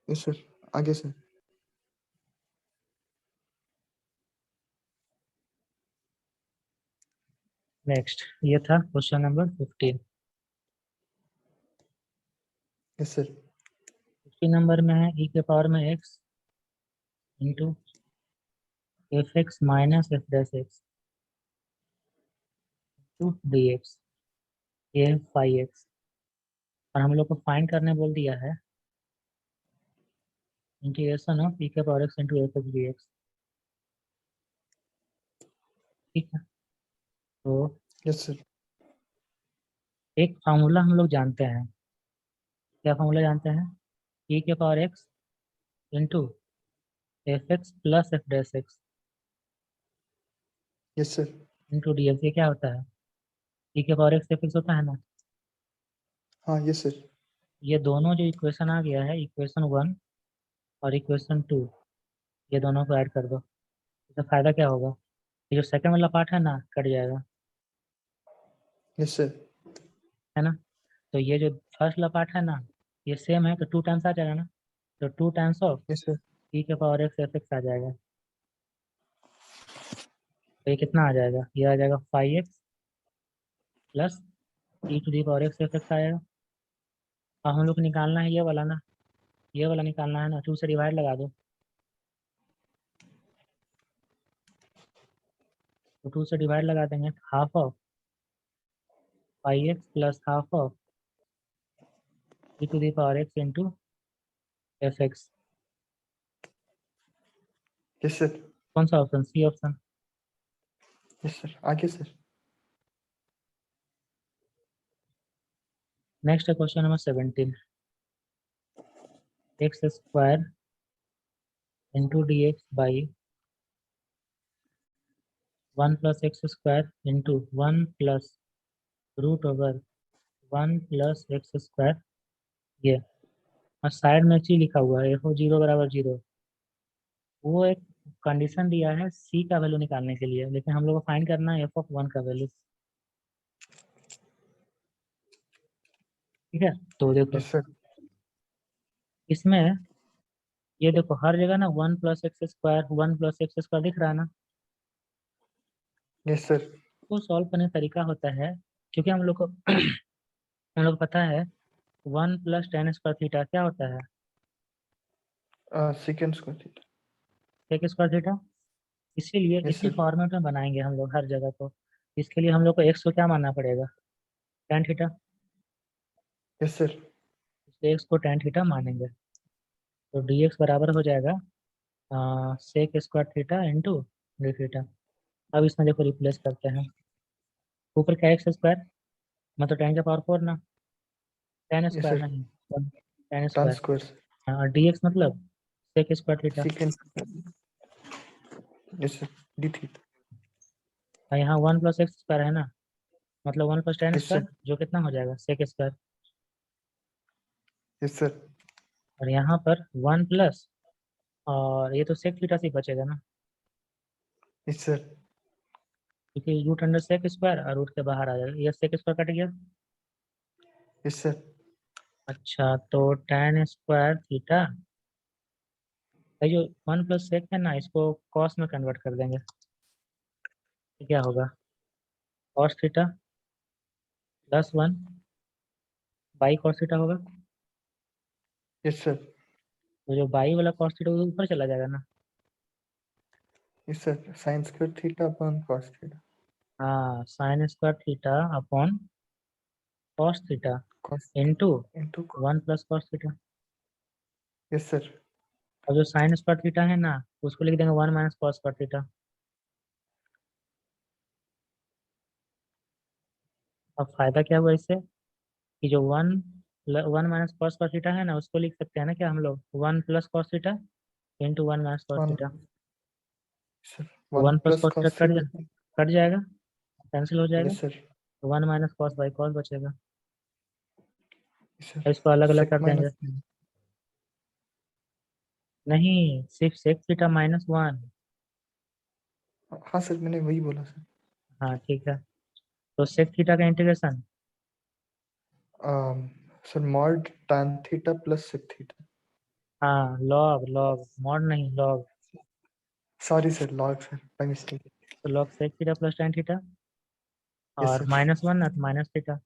Yes sir. आगे सर। नेक्स्ट ये था क्वेश्चन नंबर 15। Yes sir. 15 नंबर में है e के पावर में x into f x minus f dash x to d x, ये है 5x। और हम लोग को फाइंड करने बोल दिया है इंटीग्रेशन ऑफ e के power x into f x d x. ठीक है, तो यस सर। एक फार्मूला हम लोग जानते हैं। क्या फार्मूला जानते हैं? e के power x into f x plus f dash x yes sir. Into D x. ये क्या होता है? e के पावर x एफ एक्स होता है ना। हाँ यस सर। ये दोनों जो इक्वेशन आ गया है, इक्वेशन 1 और इक्वेशन 2, ये दोनों को ऐड कर दो। इसका फायदा क्या होगा? ये जो सेकंड वाला पार्ट है ना कट जाएगा, यस सर। है ना। तो ये जो फर्स्ट वाला पार्ट है ना ये सेम है तो 2 टाइम्स आ जाएगा ना, तो 2 times of yes sir. e के पावर x एफ एक्स आ जाएगा। तो ये कितना आ जाएगा? ये आ जाएगा 5x plus e to the power x f x आएगा। अब हम लोग को निकालना है ये वाला ना, ये वाला निकालना है ना, 2 से डिवाइड लगा दो। तो 2 से डिवाइड लगा देंगे, half of 5x plus half of e to the power x into f x. Yes sir. कौन सा option? C option. Yes sir. आगे सर। नेक्स्ट है question number 17। X square into D x by 1 plus x square into 1 plus root over 1 plus x square. ये और side में ची लिखा हुआ है एफ ओ 0 बराबर 0। वो एक कंडीशन दिया है सी का वैल्यू निकालने के लिए, लेकिन हम लोग को फाइंड करना है एफ ऑफ 1 का वैल्यू। ठीक है, तो देखो यस सर। इसमें ये देखो हर जगह ना 1 plus x square 1 plus x square दिख रहा है ना। Yes sir. तो सॉल्व करने का तरीका होता है, क्योंकि हम लोग को हम लोग को पता है 1 प्लस टेन स्क्वायर थीटा क्या होता है? Second square theta. Sec square theta. इसीलिए यस इसी सर। फॉर्मेट में बनाएंगे हम लोग हर जगह को। इसके लिए हम लोग को एक्स को क्या मानना पड़ेगा? Tan theta. Yes sir. इसलिए एक्स को टेन थीटा मानेंगे। तो डी एक्स बराबर हो जाएगा sec square theta into d theta. अब इसमें देखो रिप्लेस करते हैं, ऊपर क्या एक्स स्क्वायर मतलब टेन का पावर 4 ना, टेन यस स्क्वायर सर। नहीं, tan tan square. Square sir. और डी एक्स मतलब sec square theta. Second. Yes sir. D theta. और यहाँ 1 प्लस एक्स स्क्वायर है ना, मतलब 1 plus ten yes sir. Square जो कितना हो जाएगा सेक स्क्वायर। Yes sir. और यहाँ पर 1 प्लस, और ये तो सेक थीटा से ही बचेगा ना, यस सर। क्योंकि रूट अंडर सेक स्क्वायर और रूट के बाहर आ जाएगा, ये सेक स्क्वायर कट गया। Yes sir. अच्छा तो टेन स्क्वायर थीटा, ये जो 1 प्लस सेक है ना इसको कॉस में कन्वर्ट कर देंगे तो क्या होगा? Cos theta plus 1 by cos theta होगा। Yes sir. तो जो बाई वाला कॉस थीटा वो ऊपर चला जाएगा ना। Yes sir. Sine square theta upon cos theta. हाँ sine square theta upon cos theta cos इंटू into 1 plus cos theta. yes sir और जो साइन स्क्वायर थीटा है ना उसको लिख देंगे 1 माइनस cos स्क्वायर थीटा। अब फायदा क्या हुआ इससे कि जो 1 माइनस cos स्क्वायर थीटा है ना उसको लिख सकते हैं ना क्या हम लोग 1 plus cos theta into 1 minus cos 1 theta. sir 1 1 plus plus cos theta cos theta cut जाएगा, कैंसिल हो जाएगा। yes sir 1 minus cos by cos बचेगा। yes sir अब इसको अलग अलग sec कर देंगे। minus नहीं, सिर्फ सेक थीटा माइनस 1। हाँ सर मैंने वही बोला सर हाँ ठीक है, तो सेक थीटा का integration sir mod tan theta plus sec theta हाँ लॉग लॉग मॉड नहीं log. sorry sir log sir by mistake तो log sec theta plus tan theta yes और sir माइनस 1 ना तो माइनस थीटा।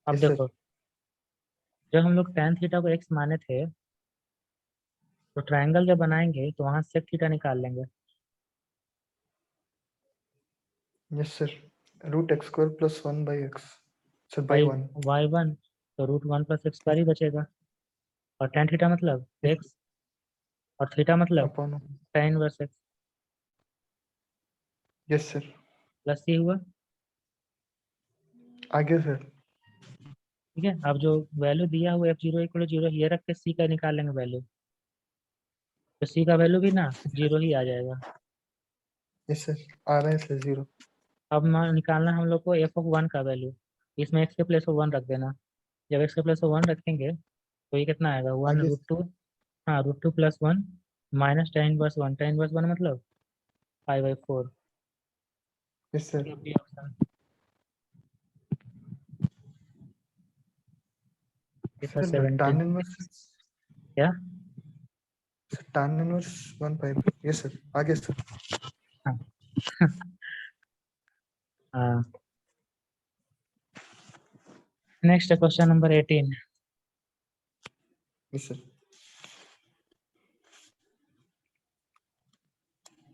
अब yes sir देखो, जब हम लोग टेन थीटा को एक्स माने थे तो ट्रायंगल जब बनाएंगे तो वहां सेक थीटा निकाल लेंगे। yes sir root x square plus 1 by x sir by y 1 y one तो रूट 1 प्लस एक्स स्क्वायर ही बचेगा। और टेन थीटा मतलब yes sir एक्स और थीटा मतलब upon tan inverse x yes sir plus c हुआ। आगे sir ठीक है, अब जो वैल्यू दिया हुआ f0 = 0 ये रख के सी का निकाल लेंगे वैल्यू। तो सी का वैल्यू भी ना 0 ही आ जाएगा। yes sir आ रहा है सर 0 अब निकालना हम लोग को एफ ऑफ 1 का वैल्यू। इसमें एक्स के प्लेस ऑफ 1 रख देना। जब एक्स के प्लेस ऑफ 1 रखेंगे तो ये कितना आएगा 1 आगे रूट 2। हाँ root 2 plus 1 minus tan inverse 1। Tan inverse 1 मतलब 5/4। yes sir ये ऑप्शन sir 17। tan inverse क्या? sir tan inverse 1 by yes sir आगे सर हाँ हाँ। Next question number 18। yes sir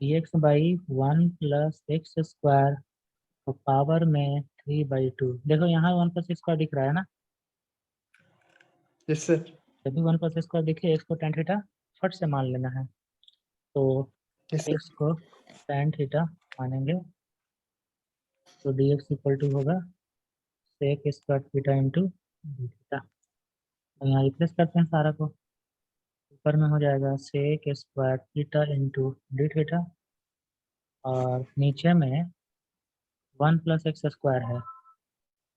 dx by 1 plus x square तो power में 3/2। देखो यहाँ 1 प्लस एक्स स्क्वायर दिख रहा है ना। yes sir जब भी 1 प्लस एक्स स्क्वायर दिखे एक्स को टेन थीटा फट से मान लेना है। तो yes sir एक्स को टेन थीटा मानेंगे तो डी एक्स इक्वल टू होगा sec square theta into d theta. तो यहाँ रिप्लेस करते हैं सारा को। ऊपर में हो जाएगा sec square theta into d theta और नीचे में 1 प्लस एक्स स्क्वायर है।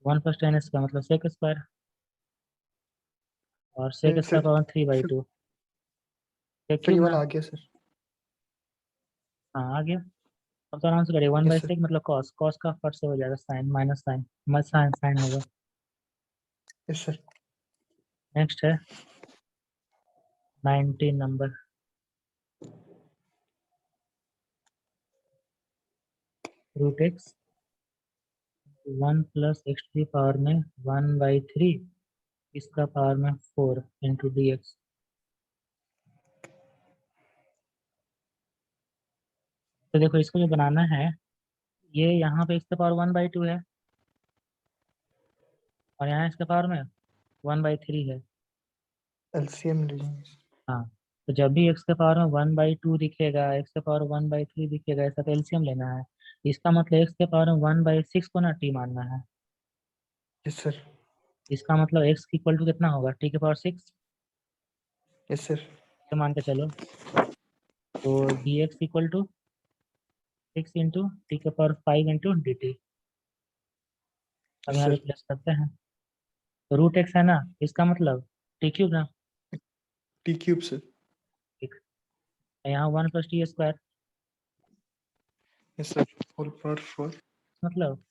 1 प्लस टेन एक्स का मतलब सेक स्क्वायर और सेक yes sir स्क्वायर पावर 3/2 सेक सर ये क्यूब ना। वाला आ गया सर हाँ आ गया। अब तो आराम से करिए 1 बाई yes sir सेक मतलब कॉस कॉस का फट से हो जाएगा साइन माइनस साइन मत साइन साइन होगा। yes sir नेक्स्ट है 19 नंबर। रूट एक्स 1 प्लस एक्स की पावर में 1/3 इसका पावर में 4 इंटू डी एक्स। तो देखो इसको जो बनाना है ये यहाँ पे इसका पावर 1/2 है और यहाँ इसका पावर में 1/3 है। LCM ले लेंगे हाँ, तो जब भी एक्स के पावर में 1/2 दिखेगा एक्स के पावर 1/3 दिखेगा ऐसा तो एलसीएम लेना है। इसका मतलब एक्स के पावर में 1/6 को ना टी मानना है। yes sir इसका मतलब एक्स इक्वल टू कितना होगा टी के पावर 6 yes sir तो मान के चलो। तो d x equal to 6 into t के पावर 5 इंटू डी टी। अब yes यहाँ sir रिप्लेस करते हैं तो रूट एक्स है ना इसका मतलब टी क्यूब ना। t cube sir ठीक, तो यहाँ 1 plus t square yes sir whole power 4 मतलब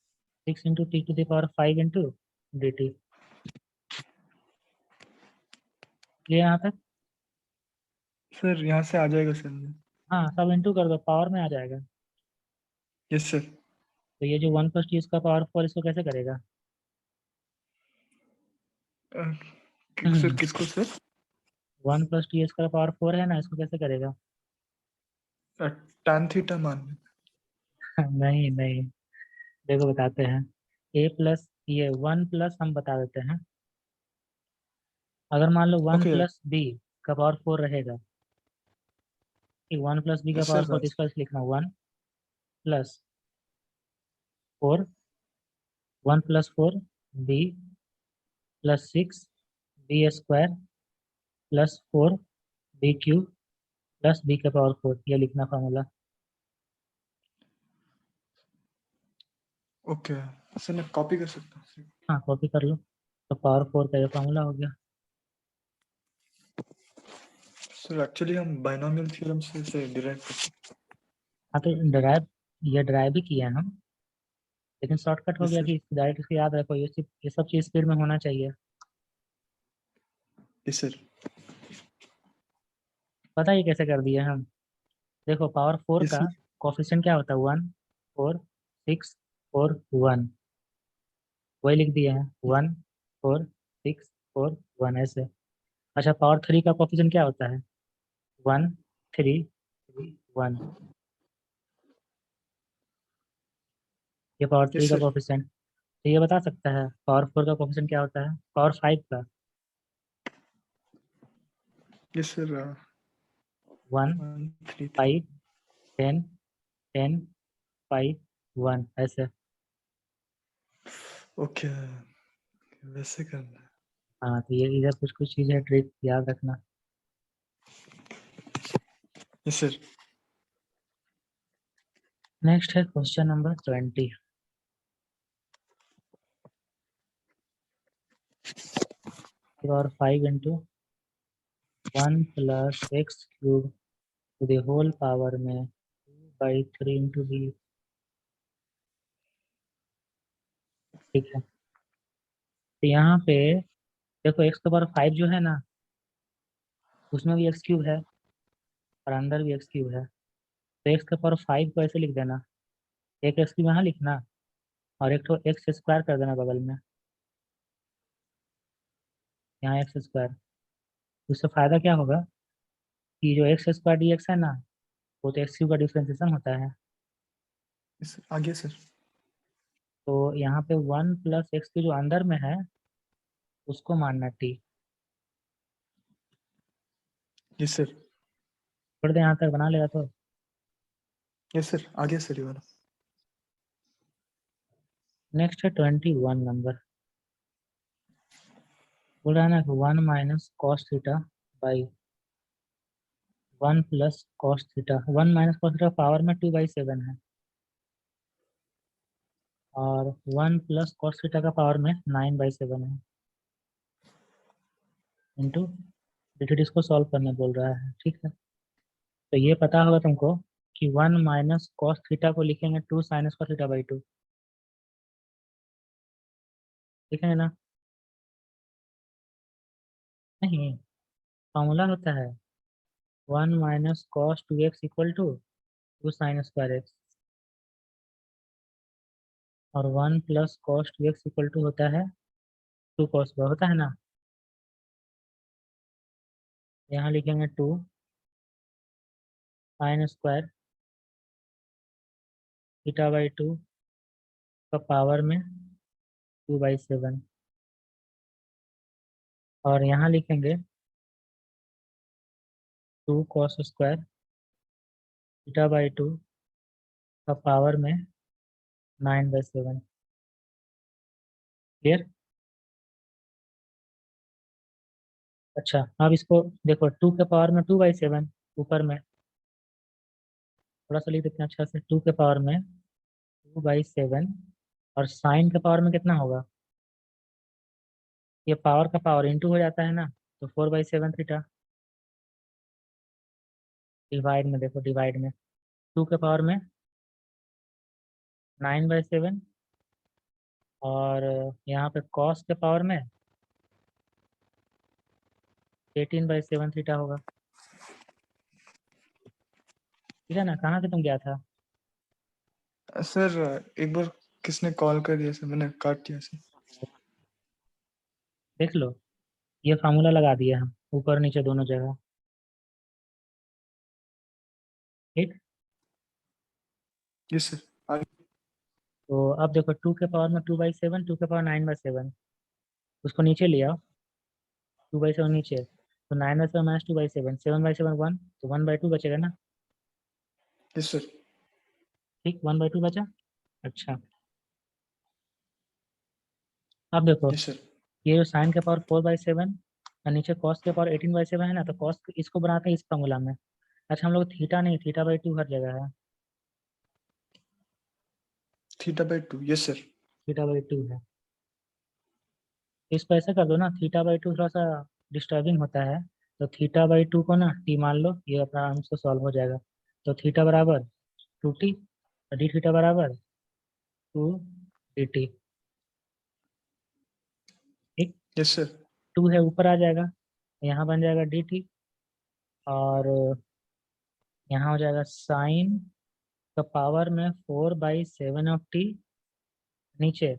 6 into t to the power 5 into d t. ये यहाँ तक। सर यहाँ से आ जाएगा सर हाँ सब इंटू कर दो पावर में आ जाएगा। yes sir तो ये जो 1 प्लस टी इसका पावर 4 इसको कैसे करेगा? सर किसको सर 1 प्लस टी इसका पावर 4 है ना इसको कैसे करेगा? tan theta मान नहीं नहीं, देखो बताते हैं। ए प्लस ये 1 प्लस हम बता देते हैं, अगर मान लो 1 ओके प्लस बी का पावर 4 रहेगा, 1 प्लस बी का पावर सर 4, इसका लिखना 1 plus 4, 1 plus 4 b plus 6 b square plus 4 b cube plus b का पावर 4, ये लिखना फॉर्मूला। ओके सर, मैं कॉपी कर सकता हूँ? हाँ कॉपी कर लो, तो पावर 4 का ये फॉर्मूला हो गया। सर एक्चुअली हम बाइनोमियल थ्योरम से इसे डिराइव करते हाँ तो ड्राइव, ये ड्राइव भी किया है हम, लेकिन शॉर्टकट हैं। हो यस गया सर, कि डायरेक्ट इसको याद रखो, ये सब चीज़ स्पीड में होना चाहिए। यस सर, पता है कैसे कर दिए हम? देखो पावर 4 यस का सर, कोफिशिएंट क्या होता है? 1 4 6 4 1, वही लिख दिए हैं, 1 4 6 4 1 ऐसे। अच्छा पावर 3 का कोफिशिएंट क्या होता है? 1 3 3 1, ये पावर 3 यस का सर, कोफिशिएंट। तो ये बता सकता है पावर 4 का कोफिशिएंट क्या होता है? पावर 5 का यस सर, 1 1 3 3। 5 10 10 5 1 ऐसे। ओके, वैसे करना है। हाँ तो ये इधर कुछ कुछ चीज़ें ट्रिक याद रखना। यस सर, नेक्स्ट है क्वेश्चन नंबर 20। और 5 इंटू 1 plus x cube to the whole power में 2/3 इंटू बी। ठीक है, तो यहाँ पे देखो एक्स का पावर 5 जो है ना, उसमें भी एक्स क्यूब है और अंदर भी एक्स क्यूब है, तो एक्स का पावर 5 को ऐसे लिख देना, एक एक्स क्यूब यहाँ लिखना और एक तो एक्स स्क्वायर कर देना बगल में, यहाँ एक्स स्क्वायर। उससे फायदा क्या होगा कि जो एक्स स्क्वायर डी एक्स है ना, वो तो एक्स क्यूब का डिफ्रेंसिएशन होता है। यस सर, आगे सर। तो यहाँ पे 1 प्लस एक्स की जो अंदर में है उसको मानना टी। यस सर, छोड़ दे, यहाँ तक बना लेगा तो। यस सर, आगे सर ये वाला। नेक्स्ट है 21 नंबर। बोल रहा है ना कि 1 minus cos theta by 1 plus cos theta, 1 minus cos theta power में 2/7 है और 1 प्लस कॉस थीटा का पावर में 9/7 है, इंटू डिजिट इसको सॉल्व करने बोल रहा है। ठीक है, तो ये पता होगा तुमको कि 1 माइनस कॉस थीटा को लिखेंगे 2 साइनस कॉस थीटा बाई 2, लिखेंगे ना? नहीं, फॉर्मूला होता है 1 minus cos 2x equal to 2 sine square x, और 1 plus cos 2x equal to होता है 2 कॉस होता है ना, यहाँ लिखेंगे 2 साइन स्क्वायर थीटा बाई 2 का पावर में 2/7, और यहाँ लिखेंगे 2 कॉस स्क्वायर थीटा बाई 2 का पावर में 9/7। क्लियर? अच्छा अब इसको देखो, 2 के पावर में 2/7, ऊपर में थोड़ा सा लिख देते हैं अच्छा से, 2 के पावर में 2/7, और साइन के पावर में कितना होगा? ये पावर का पावर इंटू हो जाता है ना, तो 4/7 थीटा। डिवाइड में देखो, डिवाइड में 2 के पावर में 9/7, और यहाँ पे कॉस के पावर में 18/7 थीटा होगा। ठीक है ना? कहाँ से तुम गया था? सर एक बार किसने कॉल कर दिया सर, मैंने काट दिया सर। देख लो, ये फार्मूला लगा दिया हम ऊपर नीचे दोनों जगह। ठीक, यस सर, आगे। तो अब देखो 2 के पावर में 2/7, 2 के पावर 9/7, उसको नीचे ले आओ, 2/7 नीचे, तो 9/7 माइनस 2/7, 7/7 1, तो 1/2 बचेगा ना। Yes sir. ठीक, 1/2 बचा। अच्छा, अब देखो यस सर। ये जो साइन के पावर 4/7 और नीचे कॉस के पावर 18/7 है ना, तो कॉस इसको बनाते हैं इस फॉर्मूला में। अच्छा, हम लोग थीटा नहीं, थीटा/2 हर जगह है, θ/2 यस सर। थीटा/2 है। इसको ऐसे कर दो ना, थीटा/2 थोड़ा सा डिस्टर्बिंग होता है, तो थीटा/2 को ना टी मान लो, ये अपना आराम से सॉल्व हो जाएगा। तो थीटा बराबर 2t, डी थीटा बराबर 2dt। ठीक, यस सर। 2 है ऊपर आ जाएगा, यहाँ बन जाएगा dt, और यहाँ हो जाएगा साइन का पावर में 4/7 ऑफ टी, नीचे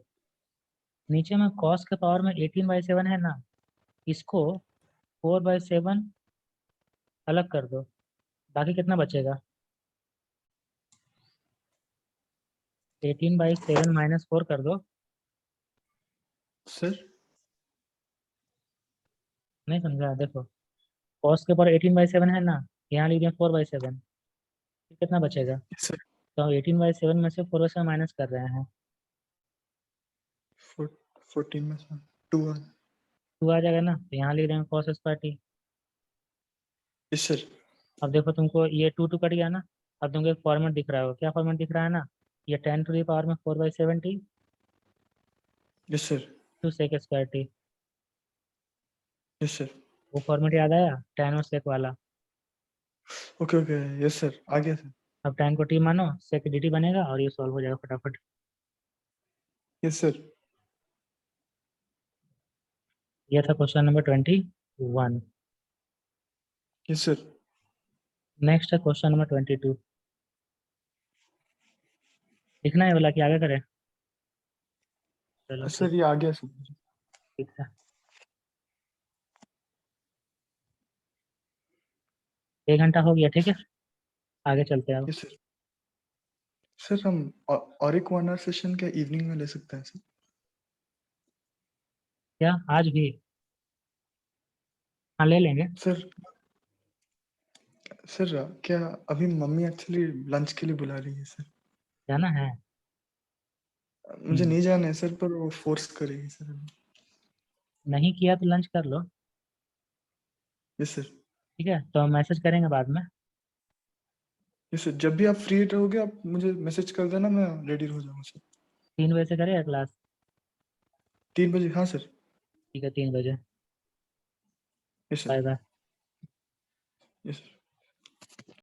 नीचे में कॉस के पावर में 18/7 है ना, इसको 4/7 अलग कर दो, बाकी कितना बचेगा, 18/7 -4 कर दो। सर नहीं समझा, देखो कॉस के पावर 18/7 है ना, यहाँ लिख दिया 4/7, कितना बचेगा, यस सर। तो 18/7 में से 4/7 माइनस कर रहे हैं, 14 में से 2 2 आ जाएगा ना, तो यहाँ लिख रहे हैं cos square t. Yes sir. अब देखो तुमको ये 2 कट गया ना, अब तुमको एक फॉर्मेट दिख रहा है, क्या फॉर्मेट दिख रहा है ना, ये 10 टू द पावर में 4/7 t yes sir. Two sec square t, yes sir. वो फॉर्मेट याद आया, tan और सेक वाला। ओके ओके यस सर आ गया सर। अब tan को टी मानो, सेक dt बनेगा, और ये सॉल्व हो जाएगा फटाफट। Yes sir. ये था question number 21। Yes sir. Next है क्वेश्चन नंबर 22। लिखना है वाला कि आगे करें, चलो ठीक, सर ये आ गया सर। ठीक है। एक घंटा हो गया, ठीक है, आगे चलते हैं अब। Yes sir. सर हम और एक 1 आवर सेशन क्या इवनिंग में ले सकते हैं सर? क्या आज भी? हाँ ले लेंगे। सर सर क्या अभी मम्मी एक्चुअली लंच के लिए बुला रही है सर। जाना है? मुझे नहीं जाना है सर, पर वो फोर्स करेगी सर अभी। नहीं किया तो लंच कर लो, यस सर। ठीक है, तो हम मैसेज करेंगे बाद में। यस सर, जब भी आप फ्री रहोगे आप मुझे मैसेज कर देना, मैं रेडी हो जाऊंगा सर। 3 बजे से करेगा क्लास? 3 बजे हाँ सर। ठीक है, 3 बजे। Yes sir. Bye bye. Yes sir.